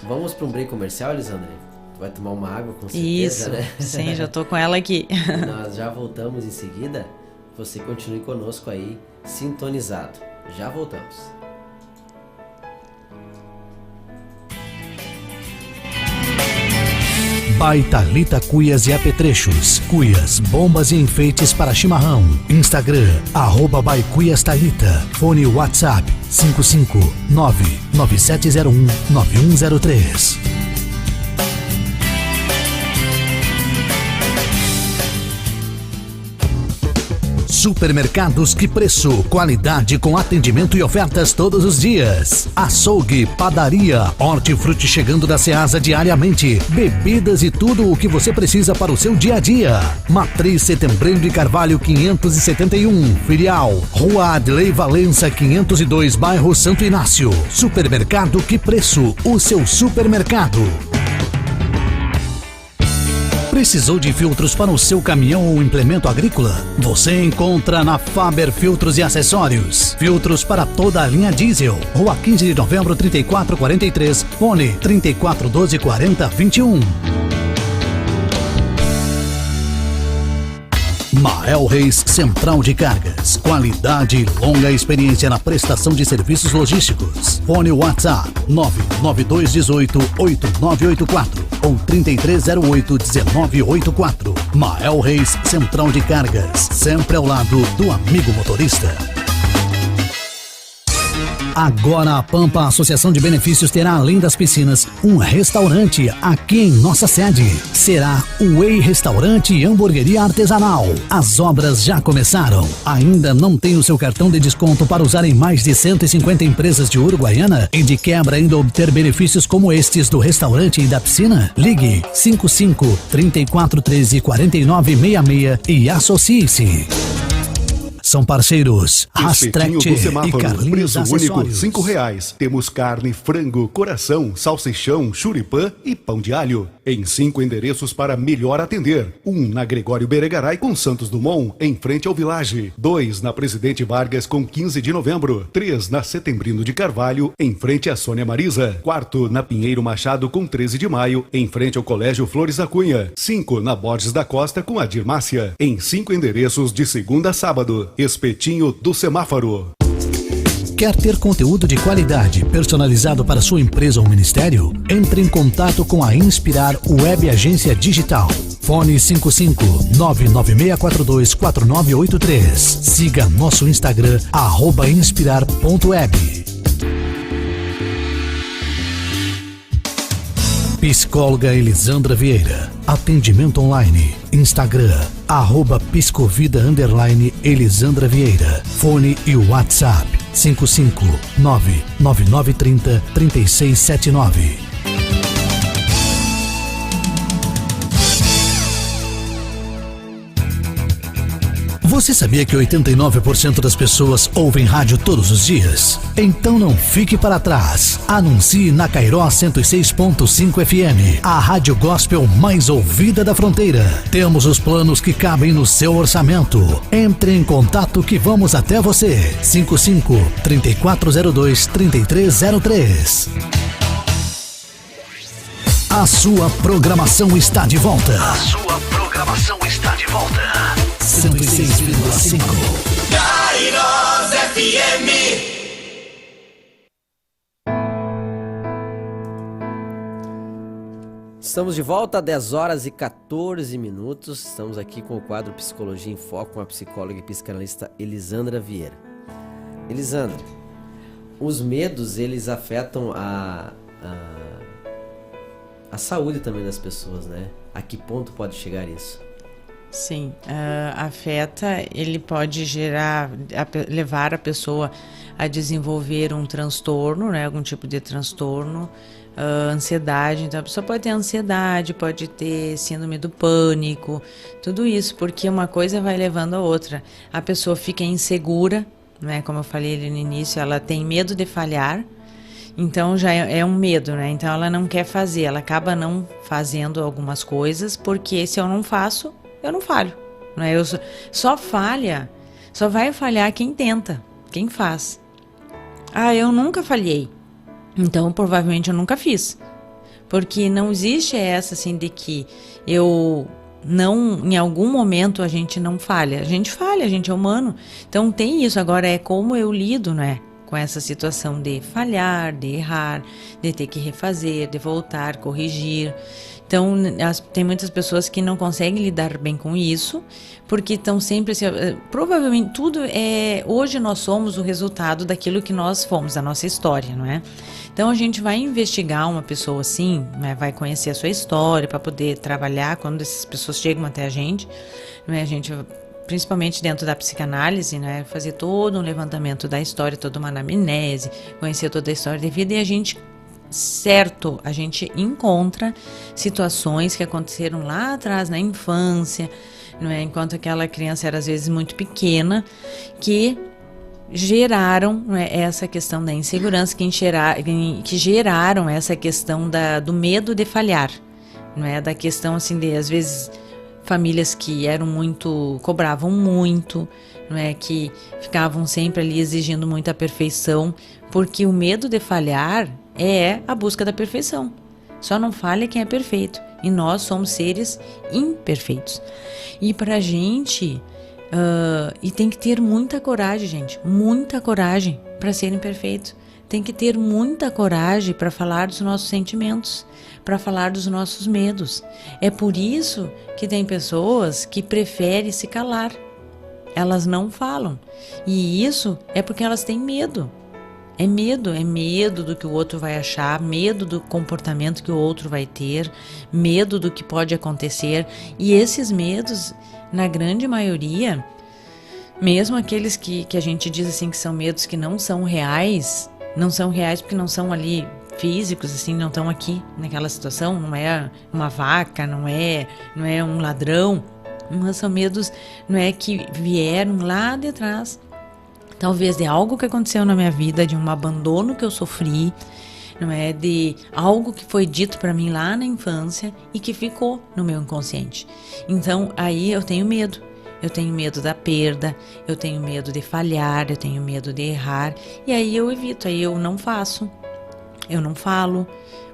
Vamos para um break comercial, Elisandra? Tu vai tomar uma água, com certeza, isso, né? Sim, já tô com ela aqui. E nós já voltamos em seguida. Você continue conosco aí, sintonizado. Já voltamos. Baitalita Cuias e Apetrechos. Cuias, bombas e enfeites para chimarrão. Instagram, @baicuiastalita. Fone WhatsApp, 559-9701-9103. Supermercados Que Preço, qualidade com atendimento e ofertas todos os dias. Açougue, padaria, hortifruti chegando da Ceasa diariamente. Bebidas e tudo o que você precisa para o seu dia a dia. Matriz Setembreiro de Carvalho 571, filial, Rua Adley Valença 502, bairro Santo Inácio. Supermercado Que Preço, o seu supermercado. Precisou de filtros para o seu caminhão ou implemento agrícola? Você encontra na Faber Filtros e Acessórios. Filtros para toda a linha diesel. Rua 15 de novembro, 3443. Fone 3412 4021. Mael Reis Central de Cargas. Qualidade e longa experiência na prestação de serviços logísticos. Fone WhatsApp 99218-8984 ou 3308-1984. Mael Reis Central de Cargas. Sempre ao lado do amigo motorista. Agora a Pampa Associação de Benefícios terá, além das piscinas, um restaurante aqui em nossa sede. Será o Way Restaurante e Hamburgueria Artesanal. As obras já começaram. Ainda não tem o seu cartão de desconto para usar em mais de 150 empresas de Uruguaiana e de quebra ainda obter benefícios como estes do restaurante e da piscina? Ligue 55-3413-4966 e associe-se. São parceiros Rastrete e Carlinhos preço Acessórios. único, R$5. Temos carne, frango, coração, salsichão, churipã e pão de alho. Em 5 endereços para melhor atender. 1 na Gregório Beregaray com Santos Dumont, em frente ao Village. 2 na Presidente Vargas com 15 de novembro. 3 na Setembrino de Carvalho, em frente à Sônia Marisa. 4 na Pinheiro Machado com 13 de maio, em frente ao Colégio Flores da Cunha. 5 na Borges da Costa com Adir Márcia. Em 5 endereços de segunda a sábado. Espetinho do Semáforo. Quer ter conteúdo de qualidade personalizado para sua empresa ou ministério? Entre em contato com a Inspirar Web Agência Digital. Fone 55-99642-4983. Siga nosso Instagram, @inspirar.web. Psicóloga Elisandra Vieira. Atendimento online. Instagram, @piscovida_Elisandra Vieira. Fone e WhatsApp 559-9930-3679. Você sabia que 89% das pessoas ouvem rádio todos os dias? Então não fique para trás. Anuncie na Cairó 106.5 FM, a rádio gospel mais ouvida da fronteira. Temos os planos que cabem no seu orçamento. Entre em contato que vamos até você. 55-3402-3303. A sua programação está de volta. 106,5. Cairós FM. Estamos de volta, 10 horas e 14 minutos. Estamos aqui com o quadro Psicologia em Foco com a psicóloga e psicanalista Elisandra Vieira. Elisandra, os medos, eles afetam a saúde também das pessoas, né? A que ponto pode chegar isso? Sim, afeta, ele pode levar a pessoa a desenvolver um transtorno, né, algum tipo de transtorno, ansiedade. Então a pessoa pode ter ansiedade, pode ter síndrome do pânico, tudo isso, porque uma coisa vai levando a outra. A pessoa fica insegura, né, como eu falei ali no início, ela tem medo de falhar, então já é um medo, né? Então ela não quer fazer, ela acaba não fazendo algumas coisas, porque se eu não faço, eu não falho, né? Só vai falhar quem tenta, quem faz. Eu nunca falhei, então provavelmente eu nunca fiz, porque não existe essa assim de que eu não, em algum momento a gente não falha, a gente falha, a gente é humano, então tem isso. Agora é como eu lido, né, com essa situação de falhar, de errar, de ter que refazer, de voltar, corrigir. Então, tem muitas pessoas que não conseguem lidar bem com isso, porque estão sempre assim, provavelmente tudo hoje nós somos o resultado daquilo que nós fomos, da nossa história, não é? Então, a gente vai investigar uma pessoa assim, né, vai conhecer a sua história para poder trabalhar quando essas pessoas chegam até a gente, não é? A gente, principalmente dentro da psicanálise, né, fazer todo um levantamento da história, toda uma anamnese, conhecer toda a história de vida, e a gente encontra situações que aconteceram lá atrás na infância, não é? Enquanto aquela criança era às vezes muito pequena, que geraram, não é, essa questão da insegurança, que geraram essa questão do medo de falhar, não é? Da questão assim de às vezes famílias que cobravam muito, não é? Que ficavam sempre ali exigindo muita perfeição, porque o medo de falhar é a busca da perfeição. Só não falha quem é perfeito. E nós somos seres imperfeitos. E pra gente, e tem que ter muita coragem, gente. Muita coragem para ser imperfeito. Tem que ter muita coragem para falar dos nossos sentimentos, para falar dos nossos medos. É por isso que tem pessoas que preferem se calar. Elas não falam. E isso é porque elas têm medo. É medo do que o outro vai achar, medo do comportamento que o outro vai ter, medo do que pode acontecer. E esses medos, na grande maioria, mesmo aqueles que a gente diz assim que são medos que não são reais porque não são ali físicos, assim, não estão aqui naquela situação, não é uma vaca, não é um ladrão, mas são medos, não é, que vieram lá de trás. Talvez de algo que aconteceu na minha vida, de um abandono que eu sofri, não é, de algo que foi dito para mim lá na infância e que ficou no meu inconsciente. Então, aí eu tenho medo. Eu tenho medo da perda, eu tenho medo de falhar, eu tenho medo de errar. E aí eu evito, aí eu não faço, eu não falo.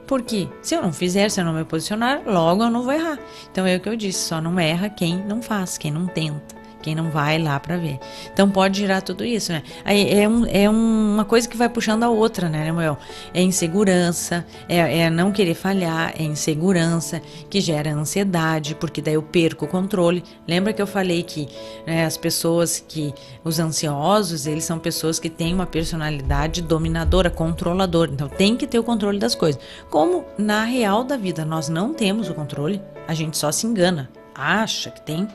Porque se eu não fizer, se eu não me posicionar, logo eu não vou errar. Então é o que eu disse, só não erra quem não faz, quem não tenta, quem não vai lá para ver. Então pode girar tudo isso, né? Aí é uma coisa que vai puxando a outra, né, Lemuel? É insegurança, é não querer falhar, é insegurança que gera ansiedade, porque daí eu perco o controle. Lembra que eu falei que, né, os ansiosos, eles são pessoas que têm uma personalidade dominadora, controladora. Então tem que ter o controle das coisas. Como na real da vida nós não temos o controle, a gente só se engana, acha que tem,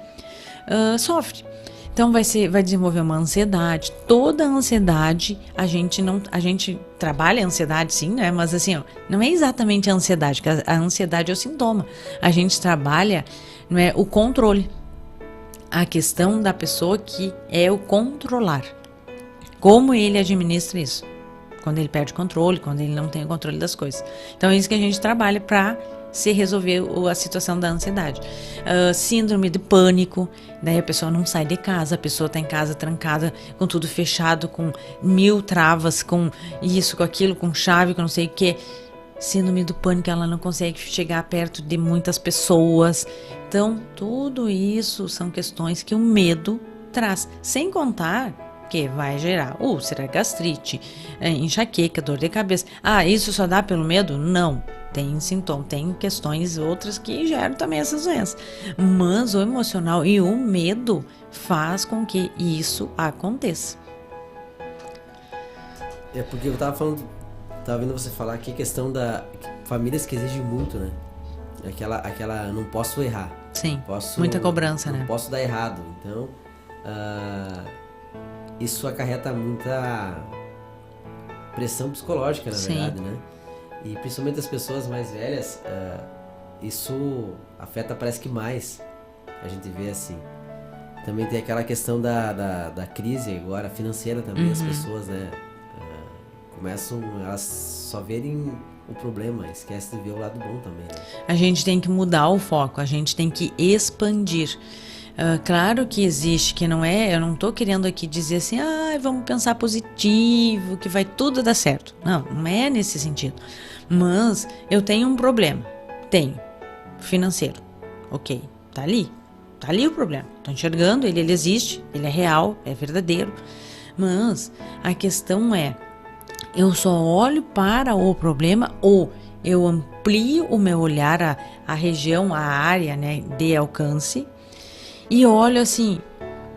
sofre. Então vai desenvolver uma ansiedade. Toda a ansiedade, a gente trabalha a ansiedade sim, né? Mas assim, ó, não é exatamente a ansiedade, que a ansiedade é o sintoma. A gente trabalha, não é, o controle. A questão da pessoa que é o controlar. Como ele administra isso? Quando ele perde o controle, quando ele não tem o controle das coisas. Então é isso que a gente trabalha para se resolver a situação da ansiedade. Síndrome de pânico, daí a pessoa não sai de casa, a pessoa está em casa trancada, com tudo fechado, com 1000 travas, com isso, com aquilo, com chave, com não sei o que. Síndrome do pânico, ela não consegue chegar perto de muitas pessoas. Então, tudo isso são questões que o medo traz. Sem contar que vai gerar úlcera, gastrite, enxaqueca, dor de cabeça. Isso só dá pelo medo? Não. Tem sintomas, tem questões outras que geram também essas doenças. Mas o emocional e o medo faz com que isso aconteça. É porque eu tava vendo você falar aqui a questão da famílias que exigem muito, né? Aquela não posso errar. Sim, muita cobrança, né? Não posso dar errado. Então, isso acarreta muita pressão psicológica, na verdade, né? E principalmente as pessoas mais velhas, isso afeta, parece que mais, a gente vê assim. Também tem aquela questão da crise agora, financeira também, as pessoas, né, elas só verem o problema, esquecem de ver o lado bom também, né? A gente tem que mudar o foco, a gente tem que expandir. Claro que existe, que não é, eu não estou querendo aqui dizer assim, vamos pensar positivo, que vai tudo dar certo. Não é nesse sentido. Mas eu tenho um problema, financeiro, ok, tá ali o problema, tô enxergando, ele existe, ele é real, é verdadeiro, mas a questão é, eu só olho para o problema ou eu amplio o meu olhar, a região, a área, né, de alcance e olho assim,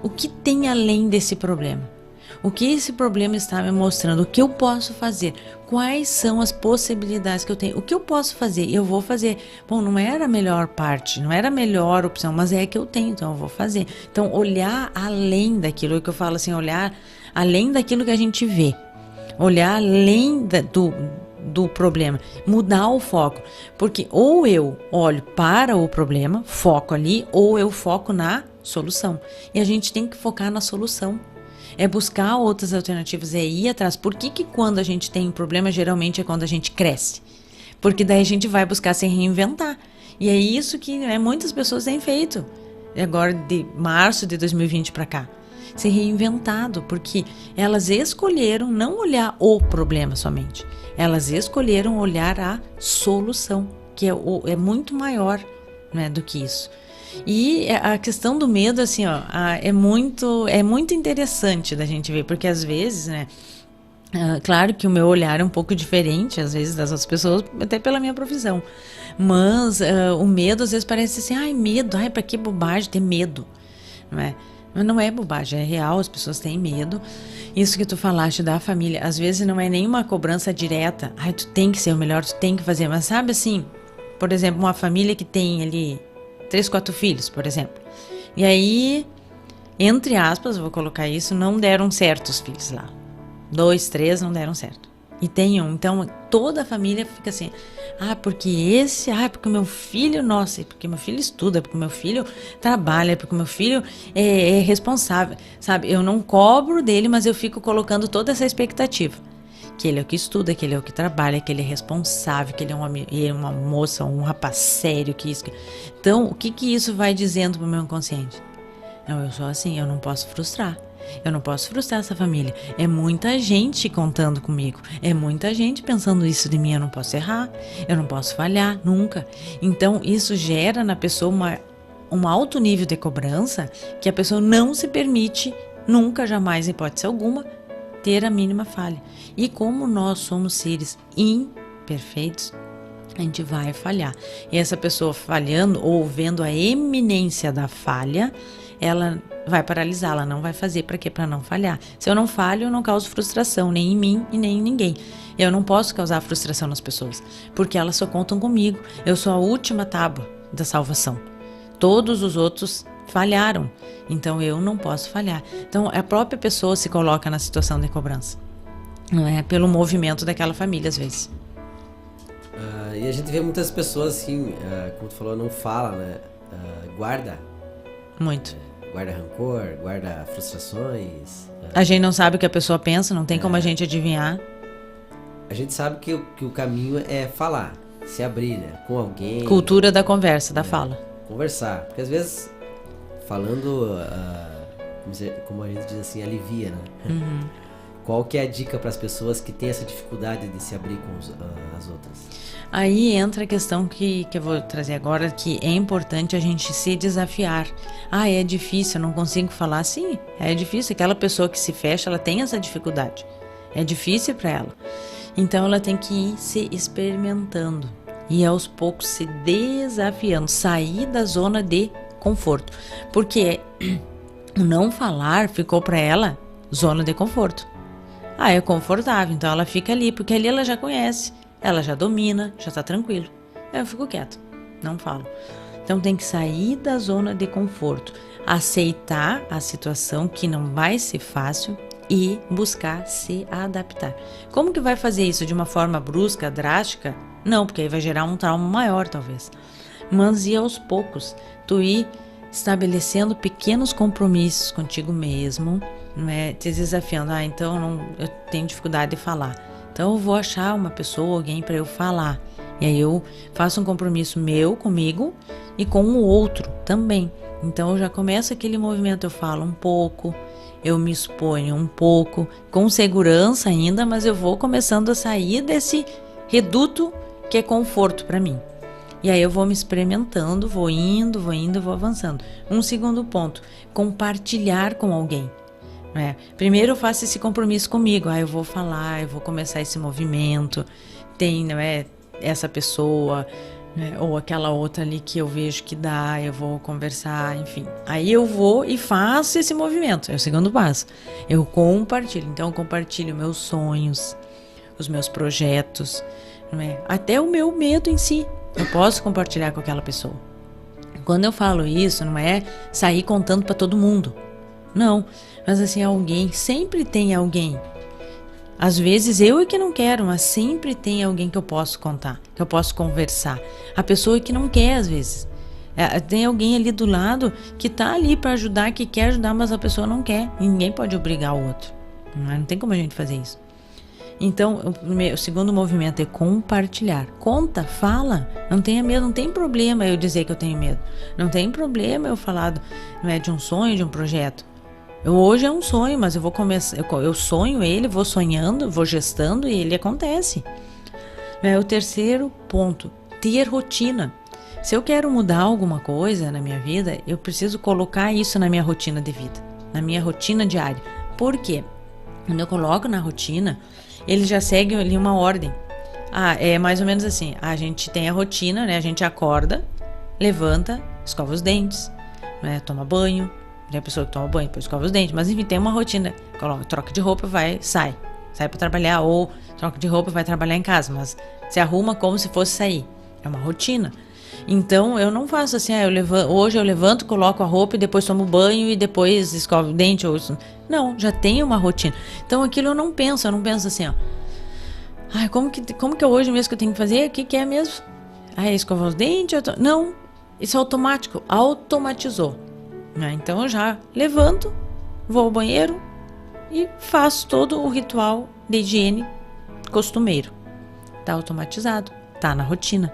o que tem além desse problema? O que esse problema está me mostrando? O que eu posso fazer? Quais são as possibilidades que eu tenho? O que eu posso fazer? Eu vou fazer. Bom, não era a melhor parte, não era a melhor opção, mas é a que eu tenho, então eu vou fazer. Então, olhar além daquilo que eu falo assim, olhar além daquilo que a gente vê. Olhar além do problema, mudar o foco. Porque ou eu olho para o problema, foco ali, ou eu foco na solução. E a gente tem que focar na solução. É buscar outras alternativas, é ir atrás. Por que quando a gente tem um problema, geralmente é quando a gente cresce? Porque daí a gente vai buscar se reinventar. E é isso que, né, muitas pessoas têm feito. Agora, de março de 2020 para cá. Se reinventado, porque elas escolheram não olhar o problema somente. Elas escolheram olhar a solução, que é muito maior, né, do que isso. E a questão do medo, assim, ó, é muito interessante da gente ver, porque às vezes, né, claro que o meu olhar é um pouco diferente, às vezes, das outras pessoas, até pela minha profissão, mas o medo, às vezes, parece assim, ai, medo, ai, pra que bobagem ter medo, não é? Mas não é bobagem, é real, as pessoas têm medo. Isso que tu falaste da família, às vezes não é nenhuma cobrança direta, ai, tu tem que ser o melhor, tu tem que fazer, mas sabe assim, por exemplo, uma família que tem ali 3, 4 filhos, por exemplo. E aí, entre aspas, vou colocar isso, não deram certo os filhos lá. 2, 3 não deram certo. E tem um. Então, toda a família fica assim, porque o meu filho, nossa, porque meu filho estuda, porque meu filho trabalha, porque meu filho é responsável, sabe? Eu não cobro dele, mas eu fico colocando toda essa expectativa. Que ele é o que estuda, que ele é o que trabalha, que ele é responsável, que ele é uma moça, um rapaz sério, que isso. Então, o que isso vai dizendo pro meu inconsciente? Não, eu sou assim, eu não posso frustrar. Eu não posso frustrar essa família. É muita gente contando comigo. É muita gente pensando isso de mim. Eu não posso errar. Eu não posso falhar, nunca. Então, isso gera na pessoa um alto nível de cobrança que a pessoa não se permite, nunca, jamais, em hipótese alguma, ter a mínima falha. E como nós somos seres imperfeitos, a gente vai falhar. E essa pessoa falhando ou vendo a eminência da falha, ela vai paralisar, ela não vai fazer. Para quê? Para não falhar. Se eu não falho, eu não causo frustração, nem em mim e nem em ninguém. Eu não posso causar frustração nas pessoas, porque elas só contam comigo. Eu sou a última tábua da salvação. Todos os outros falharam, então eu não posso falhar. Então a própria pessoa se coloca na situação de cobrança, não é? Pelo movimento daquela família, às vezes. E a gente vê muitas pessoas assim, como tu falou, não fala, né? Guarda. Muito. Guarda rancor, guarda frustrações. A gente não sabe o que a pessoa pensa, não tem como a gente adivinhar. A gente sabe que o caminho é falar, se abrir, né? Com alguém. Cultura da conversa, da fala. Conversar, porque às vezes falando, como a gente diz assim, alivia, né? Uhum. Qual que é a dica para as pessoas que têm essa dificuldade de se abrir com as outras? Aí entra a questão que eu vou trazer agora, que é importante a gente se desafiar. É difícil, eu não consigo falar. Sim, é difícil. Aquela pessoa que se fecha, ela tem essa dificuldade. É difícil para ela. Então ela tem que ir se experimentando e aos poucos se desafiando, sair da zona de conforto. Porque o não falar ficou para ela zona de conforto. É confortável, então ela fica ali, porque ali ela já conhece, ela já domina, já tá tranquilo. Eu fico quieto, não falo. Então tem que sair da zona de conforto, aceitar a situação que não vai ser fácil e buscar se adaptar. Como que vai fazer isso? De uma forma brusca, drástica? Não, porque aí vai gerar um trauma maior, talvez. Mas ir aos poucos, tu ir estabelecendo pequenos compromissos contigo mesmo, não é? Te desafiando. Então eu tenho dificuldade de falar. Então eu vou achar uma pessoa, alguém para eu falar. E aí eu faço um compromisso meu comigo e com o outro também. Então eu já começo aquele movimento, eu falo um pouco, eu me exponho um pouco, com segurança ainda, mas eu vou começando a sair desse reduto que é conforto para mim. E aí eu vou me experimentando, vou indo, vou avançando. Um segundo ponto, compartilhar com alguém. né? Primeiro eu faço esse compromisso comigo. Eu vou falar, eu vou começar esse movimento. Tem, não é, essa pessoa, né, ou aquela outra ali que eu vejo que dá, eu vou conversar, enfim. Aí eu vou e faço esse movimento. É o segundo passo. Eu compartilho. Então eu compartilho meus sonhos, os meus projetos, não é? Até o meu medo em si. Eu posso compartilhar com aquela pessoa. Quando eu falo isso, não é sair contando para todo mundo. Não, mas assim, alguém, sempre tem alguém. Às vezes eu é que não quero, mas sempre tem alguém que eu posso contar, que eu posso conversar. A pessoa que não quer, às vezes. Tem alguém ali do lado que tá ali para ajudar, que quer ajudar, mas a pessoa não quer. Ninguém pode obrigar o outro. Não tem como a gente fazer isso. Então, o segundo movimento é compartilhar. Conta, fala, não tenha medo, não tem problema eu dizer que eu tenho medo. Não tem problema eu falar de um sonho, de um projeto. Hoje é um sonho, mas eu vou começar, eu sonho ele, vou sonhando, vou gestando e ele acontece. O terceiro ponto, ter rotina. Se eu quero mudar alguma coisa na minha vida, eu preciso colocar isso na minha rotina de vida, na minha rotina diária. Por quê? Quando eu coloco na rotina, ele já segue ali uma ordem. É mais ou menos assim, a gente tem a rotina, né? A gente acorda, levanta, escova os dentes, né? Toma banho. Tem a pessoa que toma banho, depois escova os dentes, mas enfim, tem uma rotina. Coloca, troca de roupa, sai para trabalhar, ou troca de roupa e vai trabalhar em casa, mas se arruma como se fosse sair. É uma rotina. Então eu não faço assim, hoje eu levanto, coloco a roupa e depois tomo banho e depois escovo o dente. Não, já tenho uma rotina. Então aquilo eu não penso assim, como que é hoje mesmo que eu tenho que fazer? O que é mesmo? Escovar os dentes? Não, isso é automático, automatizou. Então eu já levanto, vou ao banheiro e faço todo o ritual de higiene costumeiro. Tá automatizado, tá na rotina.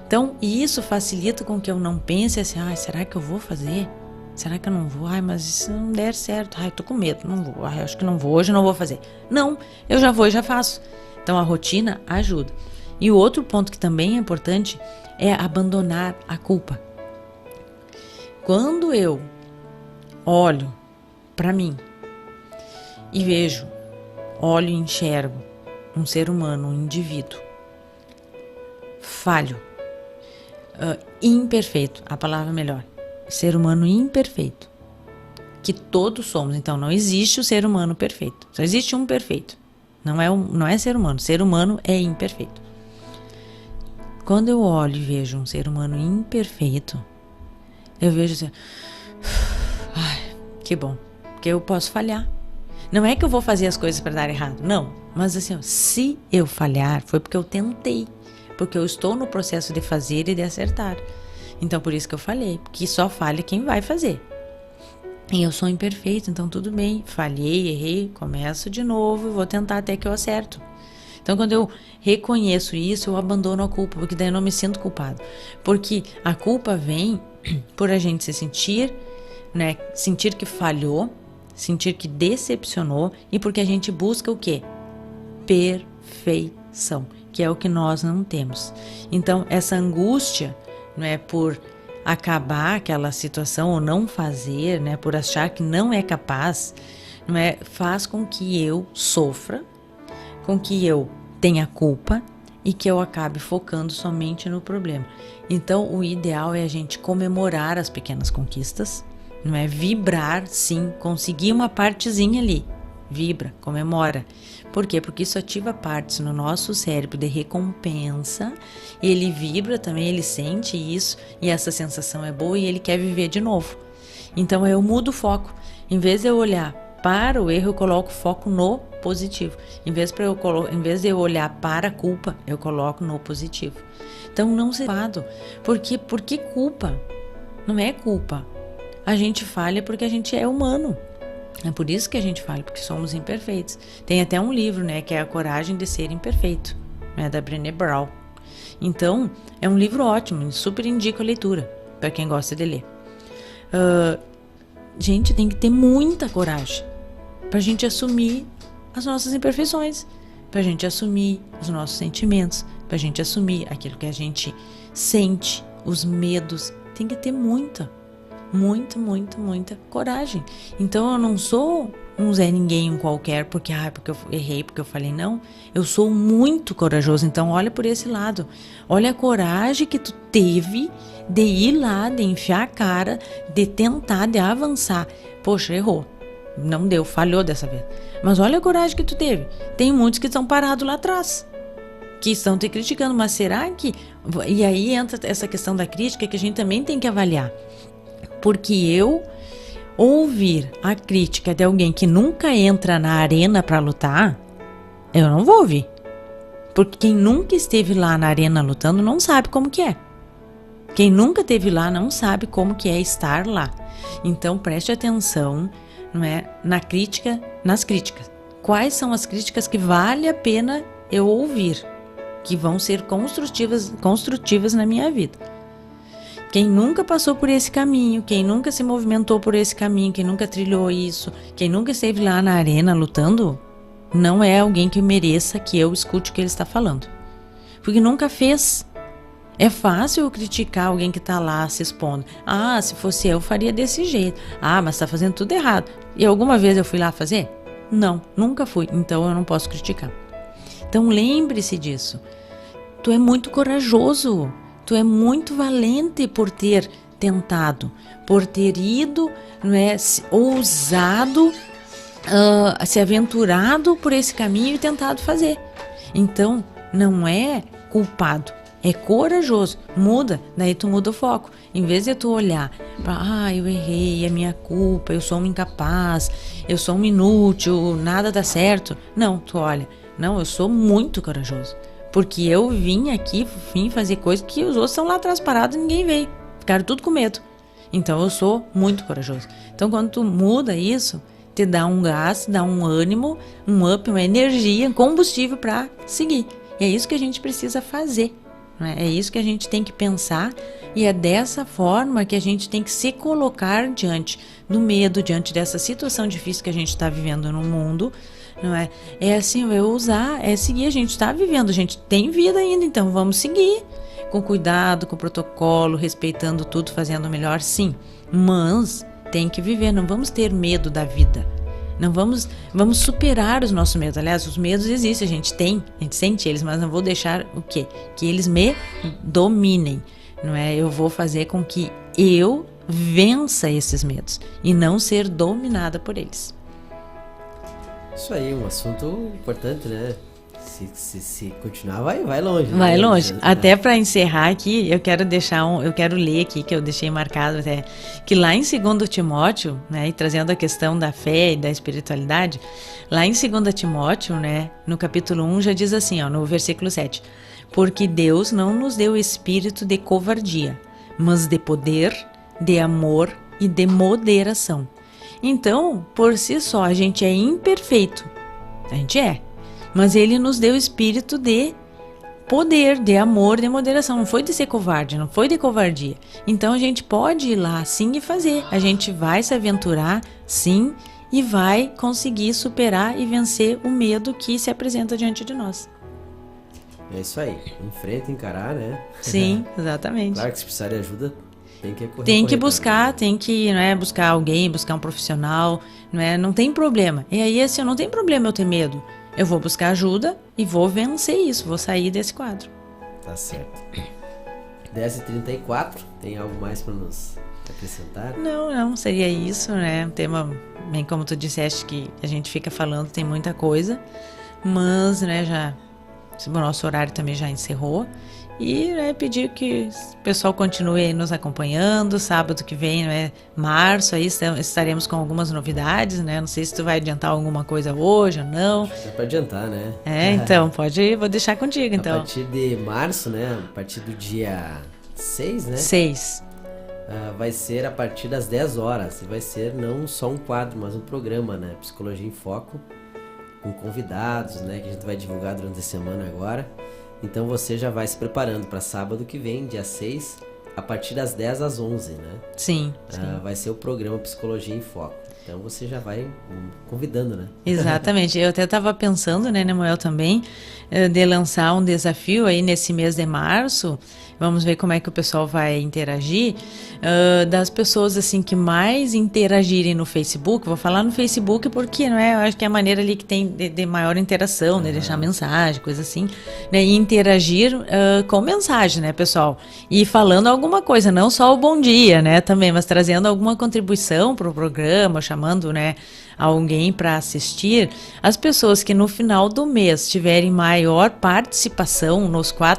Então isso facilita com que eu não pense assim, será que eu vou fazer? Será que eu não vou? Mas se não der certo, tô com medo, não vou. Acho que não vou, hoje não vou fazer. Não, eu já vou e já faço. Então a rotina ajuda. E o outro ponto que também é importante é abandonar a culpa. Quando eu olho para mim e olho e enxergo um ser humano, um indivíduo falho, imperfeito, a palavra melhor, ser humano imperfeito, que todos somos. Então não existe o ser humano perfeito, só existe um perfeito. Não é ser humano é imperfeito. Quando eu olho e vejo um ser humano imperfeito, eu vejo assim, que bom, porque eu posso falhar. Não é que eu vou fazer as coisas para dar errado, não. Mas assim, se eu falhar, foi porque eu tentei, porque eu estou no processo de fazer e de acertar. Então por isso que eu falei, porque só falha quem vai fazer. E eu sou imperfeito, então tudo bem, falhei, errei, começo de novo e vou tentar até que eu acerto. Então quando eu reconheço isso, eu abandono a culpa, porque daí eu não me sinto culpado. Porque a culpa vem por a gente se sentir, né, sentir que falhou, sentir que decepcionou, e porque a gente busca o quê? Perfeição, que é o que nós não temos. Então essa angústia, não é, por acabar aquela situação ou não fazer, né, por achar que não é capaz, não é, faz com que eu sofra, com que eu tenha culpa e que eu acabe focando somente no problema. Então o ideal é a gente comemorar as pequenas conquistas, não é, vibrar, sim, conseguir uma partezinha ali, vibra, comemora. Por quê? Porque isso ativa partes no nosso cérebro de recompensa, ele vibra também, ele sente isso e essa sensação é boa e ele quer viver de novo. Então eu mudo o foco, em vez de eu olhar para o erro, eu coloco foco no positivo. Em vez de eu olhar para a culpa, eu coloco no positivo. Então não se culpado. Por que culpa? Não é culpa. A gente falha porque a gente é humano. É por isso que a gente falha, porque somos imperfeitos. Tem até um livro, né, que é A Coragem de Ser Imperfeito, né, da Brené Brown. Então, é um livro ótimo, super indico a leitura, para quem gosta de ler. Gente, tem que ter muita coragem pra gente assumir as nossas imperfeições, pra gente assumir os nossos sentimentos, pra gente assumir aquilo que a gente sente, os medos. Tem que ter muita coragem. Então eu não sou um Zé Ninguém, um qualquer, porque eu errei, porque eu falei não. Eu sou muito corajoso, então olha por esse lado. Olha a coragem que tu teve de ir lá, de enfiar a cara, de tentar, de avançar. Poxa, errou. Não deu, falhou dessa vez. Mas olha a coragem que tu teve. Tem muitos que estão parados lá atrás, que estão te criticando, mas será que... E aí entra essa questão da crítica que a gente também tem que avaliar. Porque eu ouvir a crítica de alguém que nunca entra na arena para lutar, eu não vou ouvir. Porque quem nunca esteve lá na arena lutando não sabe como que é. Quem nunca esteve lá não sabe como que é estar lá. Então preste atenção, não é, nas críticas. Quais são as críticas que vale a pena eu ouvir, que vão ser construtivas na minha vida? Quem nunca passou por esse caminho, quem nunca se movimentou por esse caminho, quem nunca trilhou isso, quem nunca esteve lá na arena lutando, não é alguém que mereça que eu escute o que ele está falando. Porque nunca fez. É fácil eu criticar alguém que está lá se expondo. Ah, se fosse eu faria desse jeito. Ah, mas está fazendo tudo errado. E alguma vez eu fui lá fazer? Não, nunca fui. Então eu não posso criticar. Então lembre-se disso. Tu é muito corajoso. Tu é muito valente por ter tentado, por ter ido, não é, ousado, se aventurado por esse caminho e tentado fazer. Então, não é culpado, é corajoso. Muda, daí tu muda o foco. Em vez de tu olhar para, eu errei, é minha culpa, eu sou um incapaz, eu sou um inútil, nada dá certo. Não, tu olha, não, eu sou muito corajoso. Porque eu vim fazer coisas que os outros estão lá atrás parados e ninguém veio. Ficaram tudo com medo. Então eu sou muito corajoso. Então quando tu muda isso, te dá um gás, dá um ânimo, um up, uma energia, um combustível para seguir. E é isso que a gente precisa fazer. Não é? É isso que a gente tem que pensar. E é dessa forma que a gente tem que se colocar diante do medo, diante dessa situação difícil que a gente está vivendo no mundo. Não é? É assim, é ousar, é seguir. A gente está vivendo, a gente tem vida ainda, então vamos seguir com cuidado, com protocolo, respeitando tudo, fazendo o melhor, sim. Mas tem que viver, não vamos ter medo da vida. Não vamos superar os nossos medos. Aliás, os medos existem, a gente sente eles, mas não vou deixar o quê? Que eles me dominem. Não é? Eu vou fazer com que eu vença esses medos e não ser dominada por eles. Isso aí, um assunto importante, né? Se continuar, vai longe. Vai longe. Até para encerrar aqui, eu quero ler aqui, que eu deixei marcado até, que lá em 2 Timóteo, né, e trazendo a questão da fé e da espiritualidade, lá em 2 Timóteo, né, no capítulo 1, já diz assim, no versículo 7, porque Deus não nos deu espírito de covardia, mas de poder, de amor e de moderação. Então, por si só, a gente é imperfeito. A gente é. Mas ele nos deu espírito de poder, de amor, de moderação. Não foi de ser covarde, não foi de covardia. Então, a gente pode ir lá, sim, e fazer. A gente vai se aventurar, sim, e vai conseguir superar e vencer o medo que se apresenta diante de nós. É isso aí. Enfrenta, encarar, né? Sim, exatamente. Claro que se precisar de ajuda, tem que buscar, tem que, não é, buscar alguém, buscar um profissional, não é? Não tem problema. E aí, assim, não tem problema eu ter medo. Eu vou buscar ajuda e vou vencer isso, vou sair desse quadro. Tá certo. 10h34, tem algo mais para nos acrescentar? Não, seria isso, né? Um tema, bem como tu disseste, que a gente fica falando, tem muita coisa, mas, né, o nosso horário também já encerrou. E, né, pedir que o pessoal continue aí nos acompanhando. Sábado que vem, né, março, aí estaremos com algumas novidades, né? Não sei se tu vai adiantar alguma coisa hoje ou não. Acho que dá pra adiantar, né? Então, vou deixar contigo, então. A partir de março, né, a partir do dia 6, né? 6. Vai ser a partir das 10 horas. E vai ser não só um quadro, mas um programa, né? Psicologia em Foco, com convidados, né? Que a gente vai divulgar durante a semana agora. Então você já vai se preparando para sábado que vem, dia 6, a partir das 10 às 11, né? Sim. Vai ser o programa Psicologia em Foco. Então você já vai convidando, né? Exatamente. Eu até estava pensando, né, Nemuel, também, de lançar um desafio aí nesse mês de março. Vamos ver como é que o pessoal vai interagir. Das pessoas, assim, que mais interagirem no Facebook. Vou falar no Facebook porque, não é? Eu acho que é a maneira ali que tem de maior interação, né? Deixar mensagem, coisa assim. Né? E interagir com mensagem, né, pessoal? E falando alguma coisa, não só o bom dia, né, também, mas trazendo alguma contribuição para o programa, chamando, né, alguém para assistir. As pessoas que no final do mês tiverem maior participação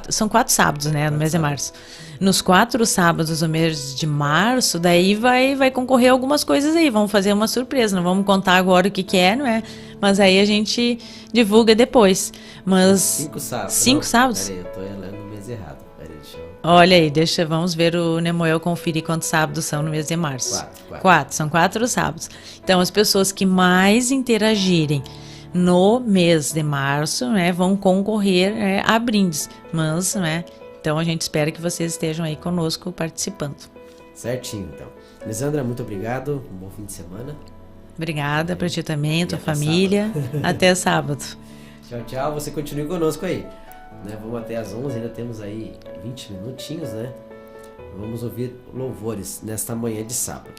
são 4 sábados, né, no mês de março. Nos 4 sábados do mês de março, daí vai concorrer algumas coisas aí, vamos fazer uma surpresa, não vamos contar agora o que é, não é? Mas aí a gente divulga depois. Mas 5 sábados. 5 sábados? Peraí, eu tô olhando o mês errado. Peraí, deixa eu... Olha aí, vamos ver o Nemuel conferir quantos sábados são no mês de março. 4. São 4 sábados. Então, as pessoas que mais interagirem no mês de março, né, vão concorrer a brindes. Mas, né, então a gente espera que vocês estejam aí conosco participando. Certinho, então. Lisandra, muito obrigado. Um bom fim de semana. Obrigada para ti também, tua até família. Até sábado. Tchau, tchau. Você continue conosco aí. Né? Vamos até às 11, ainda temos aí 20 minutinhos, né? Vamos ouvir louvores nesta manhã de sábado.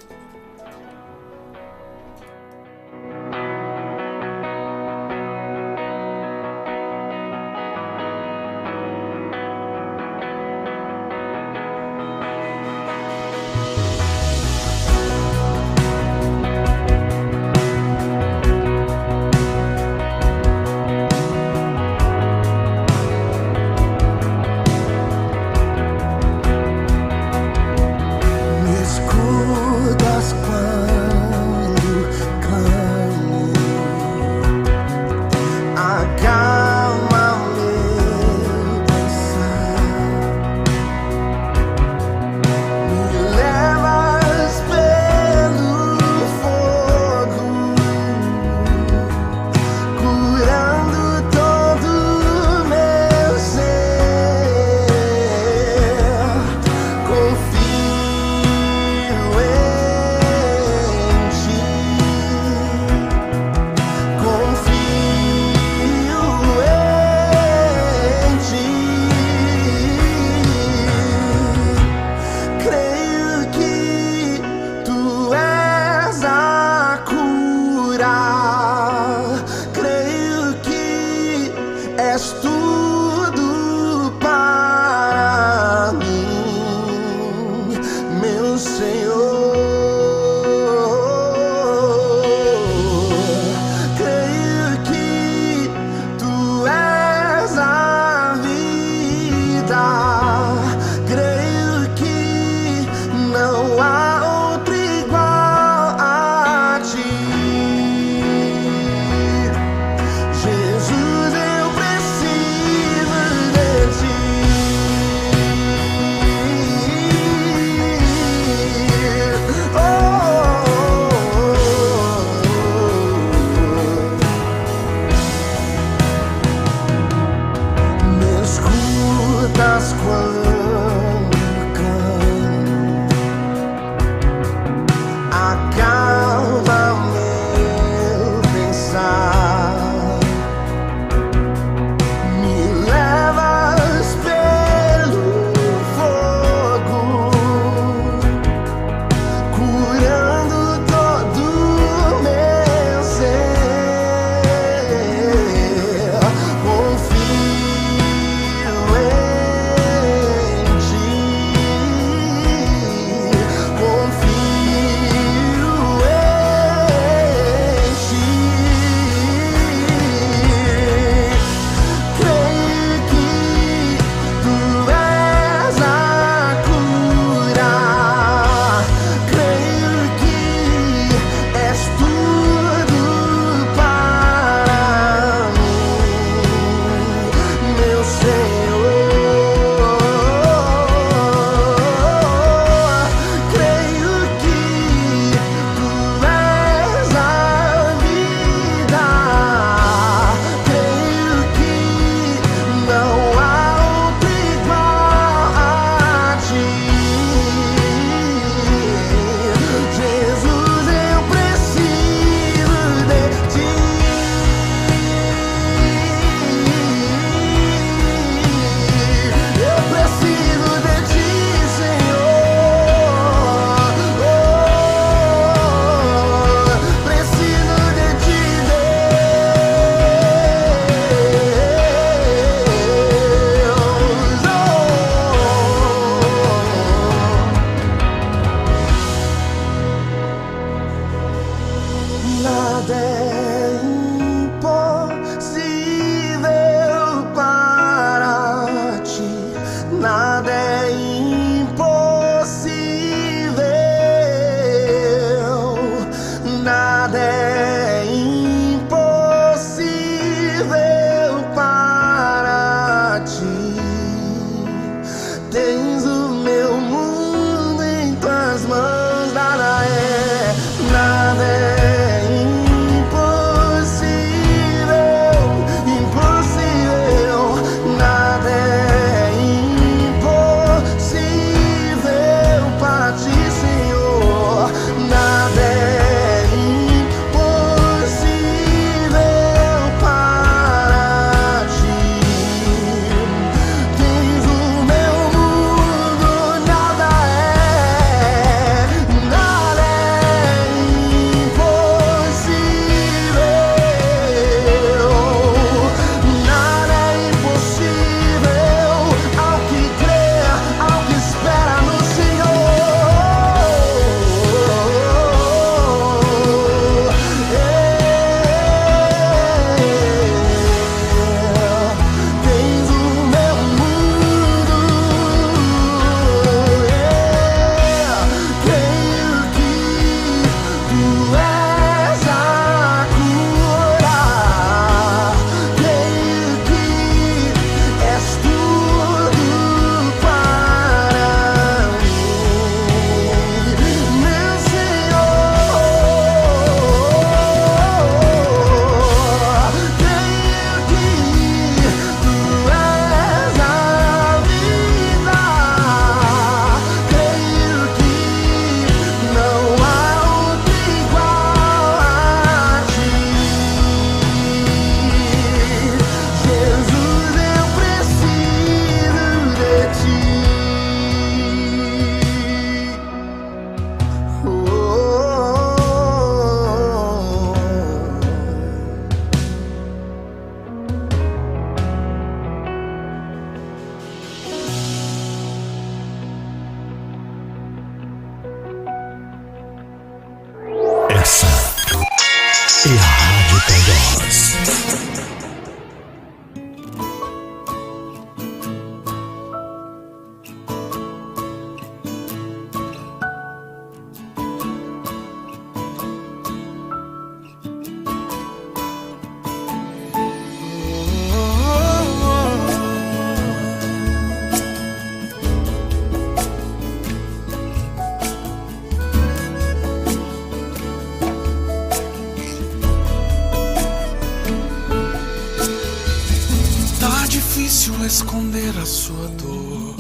difícil esconder a sua dor.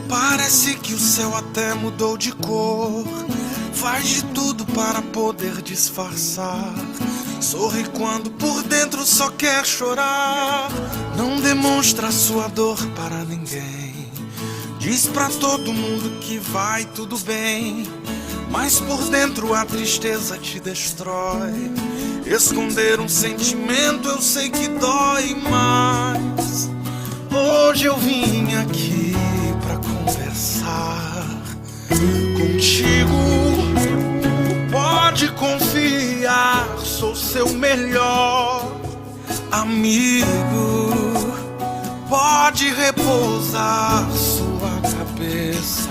Parece que o céu até mudou de cor. Faz de tudo para poder disfarçar. Sorri quando por dentro só quer chorar. Não demonstra sua dor para ninguém. Diz pra todo mundo que vai tudo bem, mas por dentro a tristeza te destrói. Esconder um sentimento eu sei que dói, mas hoje eu vim aqui pra conversar contigo. Pode confiar, sou seu melhor amigo. Pode repousar sua cabeça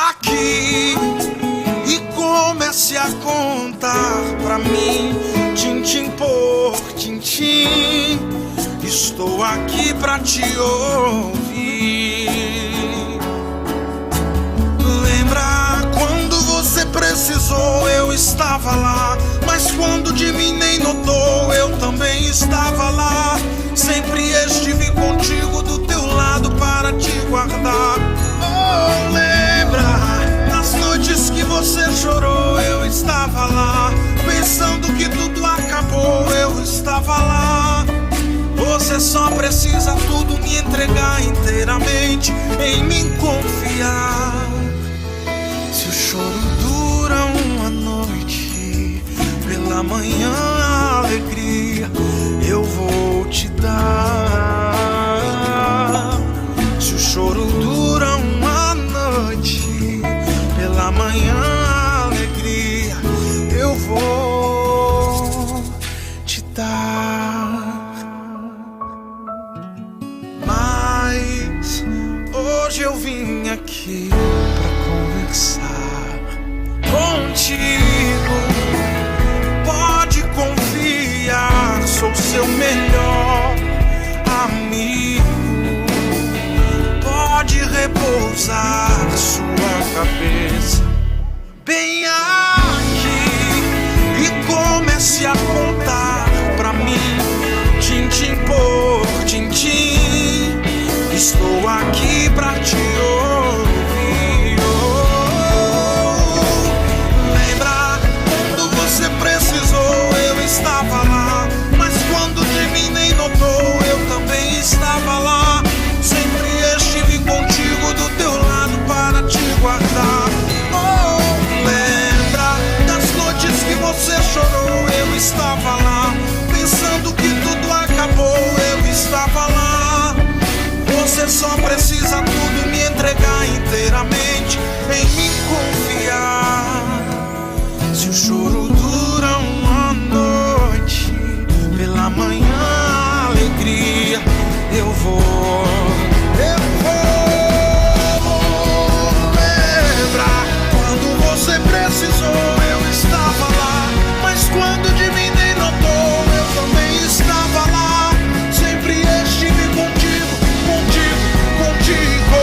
aqui e comece a contar pra mim, tintim por tintim. Estou aqui pra te ouvir. Lembra quando você precisou, eu estava lá. Mas quando de mim nem notou, eu também estava lá. Sempre estive contigo do teu lado para te guardar. Oh, lembra das noites que você chorou, eu estava lá. Pensando que tudo acabou, eu estava lá. Você só precisa tudo me entregar inteiramente, em mim confiar. Se o choro dura uma noite, pela manhã a alegria eu vou te dar. Se o choro dura uma noite, pela manhã a alegria eu vou te dar. Mas hoje eu vim aqui pra conversar contigo. Pode confiar, sou seu melhor amigo. Pode repousar sua cabeça bem aqui e comece a contar pra mim, tintim por tintim. Estou aqui pra te ouvir. Lembra quando você precisou, eu estava lá. Mas quando de mim nem notou, eu também estava lá. Sempre estive contigo do teu lado para te guardar. Oh, lembra das noites que você chorou, eu estava lá. Pensando que tudo acabou, eu estava lá. Você só precisa tudo me entregar inteiramente, em mim confiar. Se o choro dura uma noite, pela manhã a alegria eu vou. Lembra quando você precisou, eu estava lá. Mas quando de mim nem notou, eu também estava lá. Sempre estive contigo, contigo, contigo.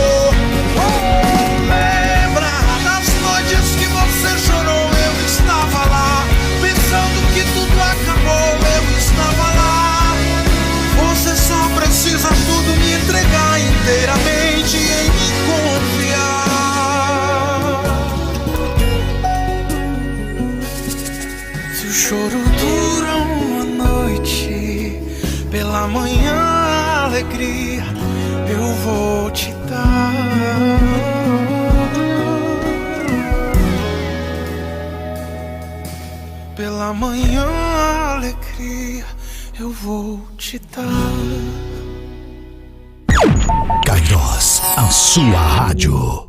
Oh, lembra das noites que você chorou, eu estava lá. Pensando que tudo acabou, eu estava lá. Você só precisa tudo me entregar inteiramente, em me confiar. Se o choro dura uma noite, pela manhã a alegria eu vou te dar. Pela manhã a alegria eu vou te dar. Kairos, a sua rádio.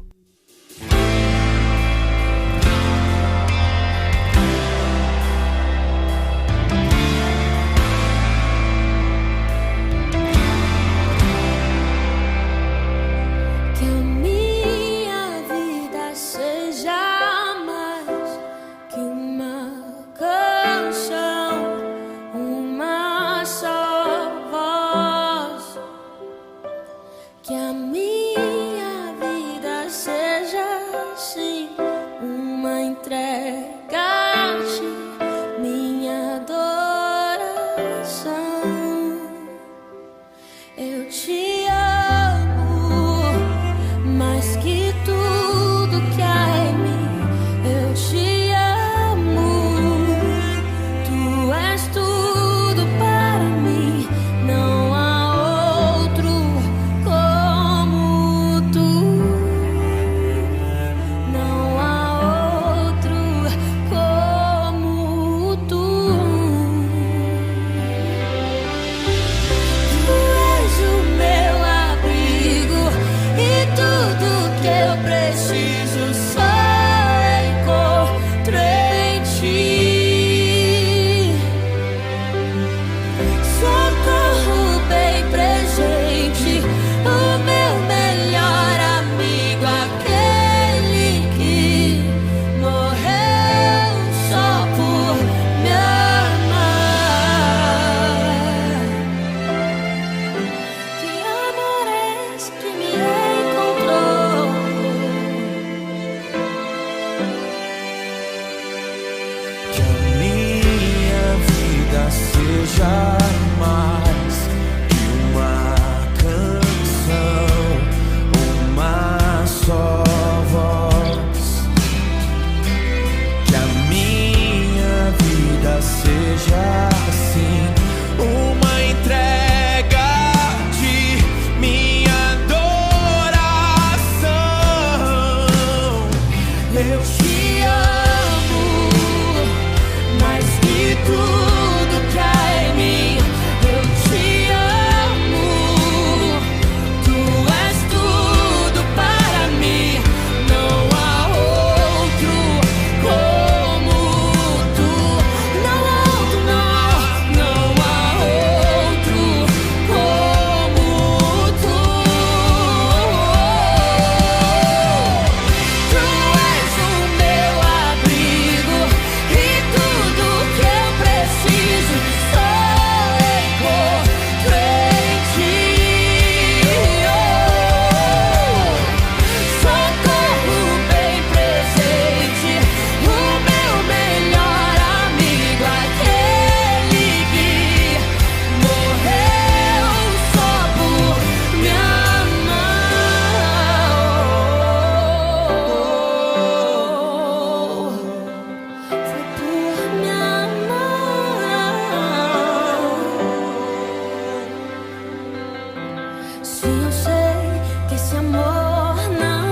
Que a minha vida seja mais que uma canção, uma só voz. Que a minha vida eu te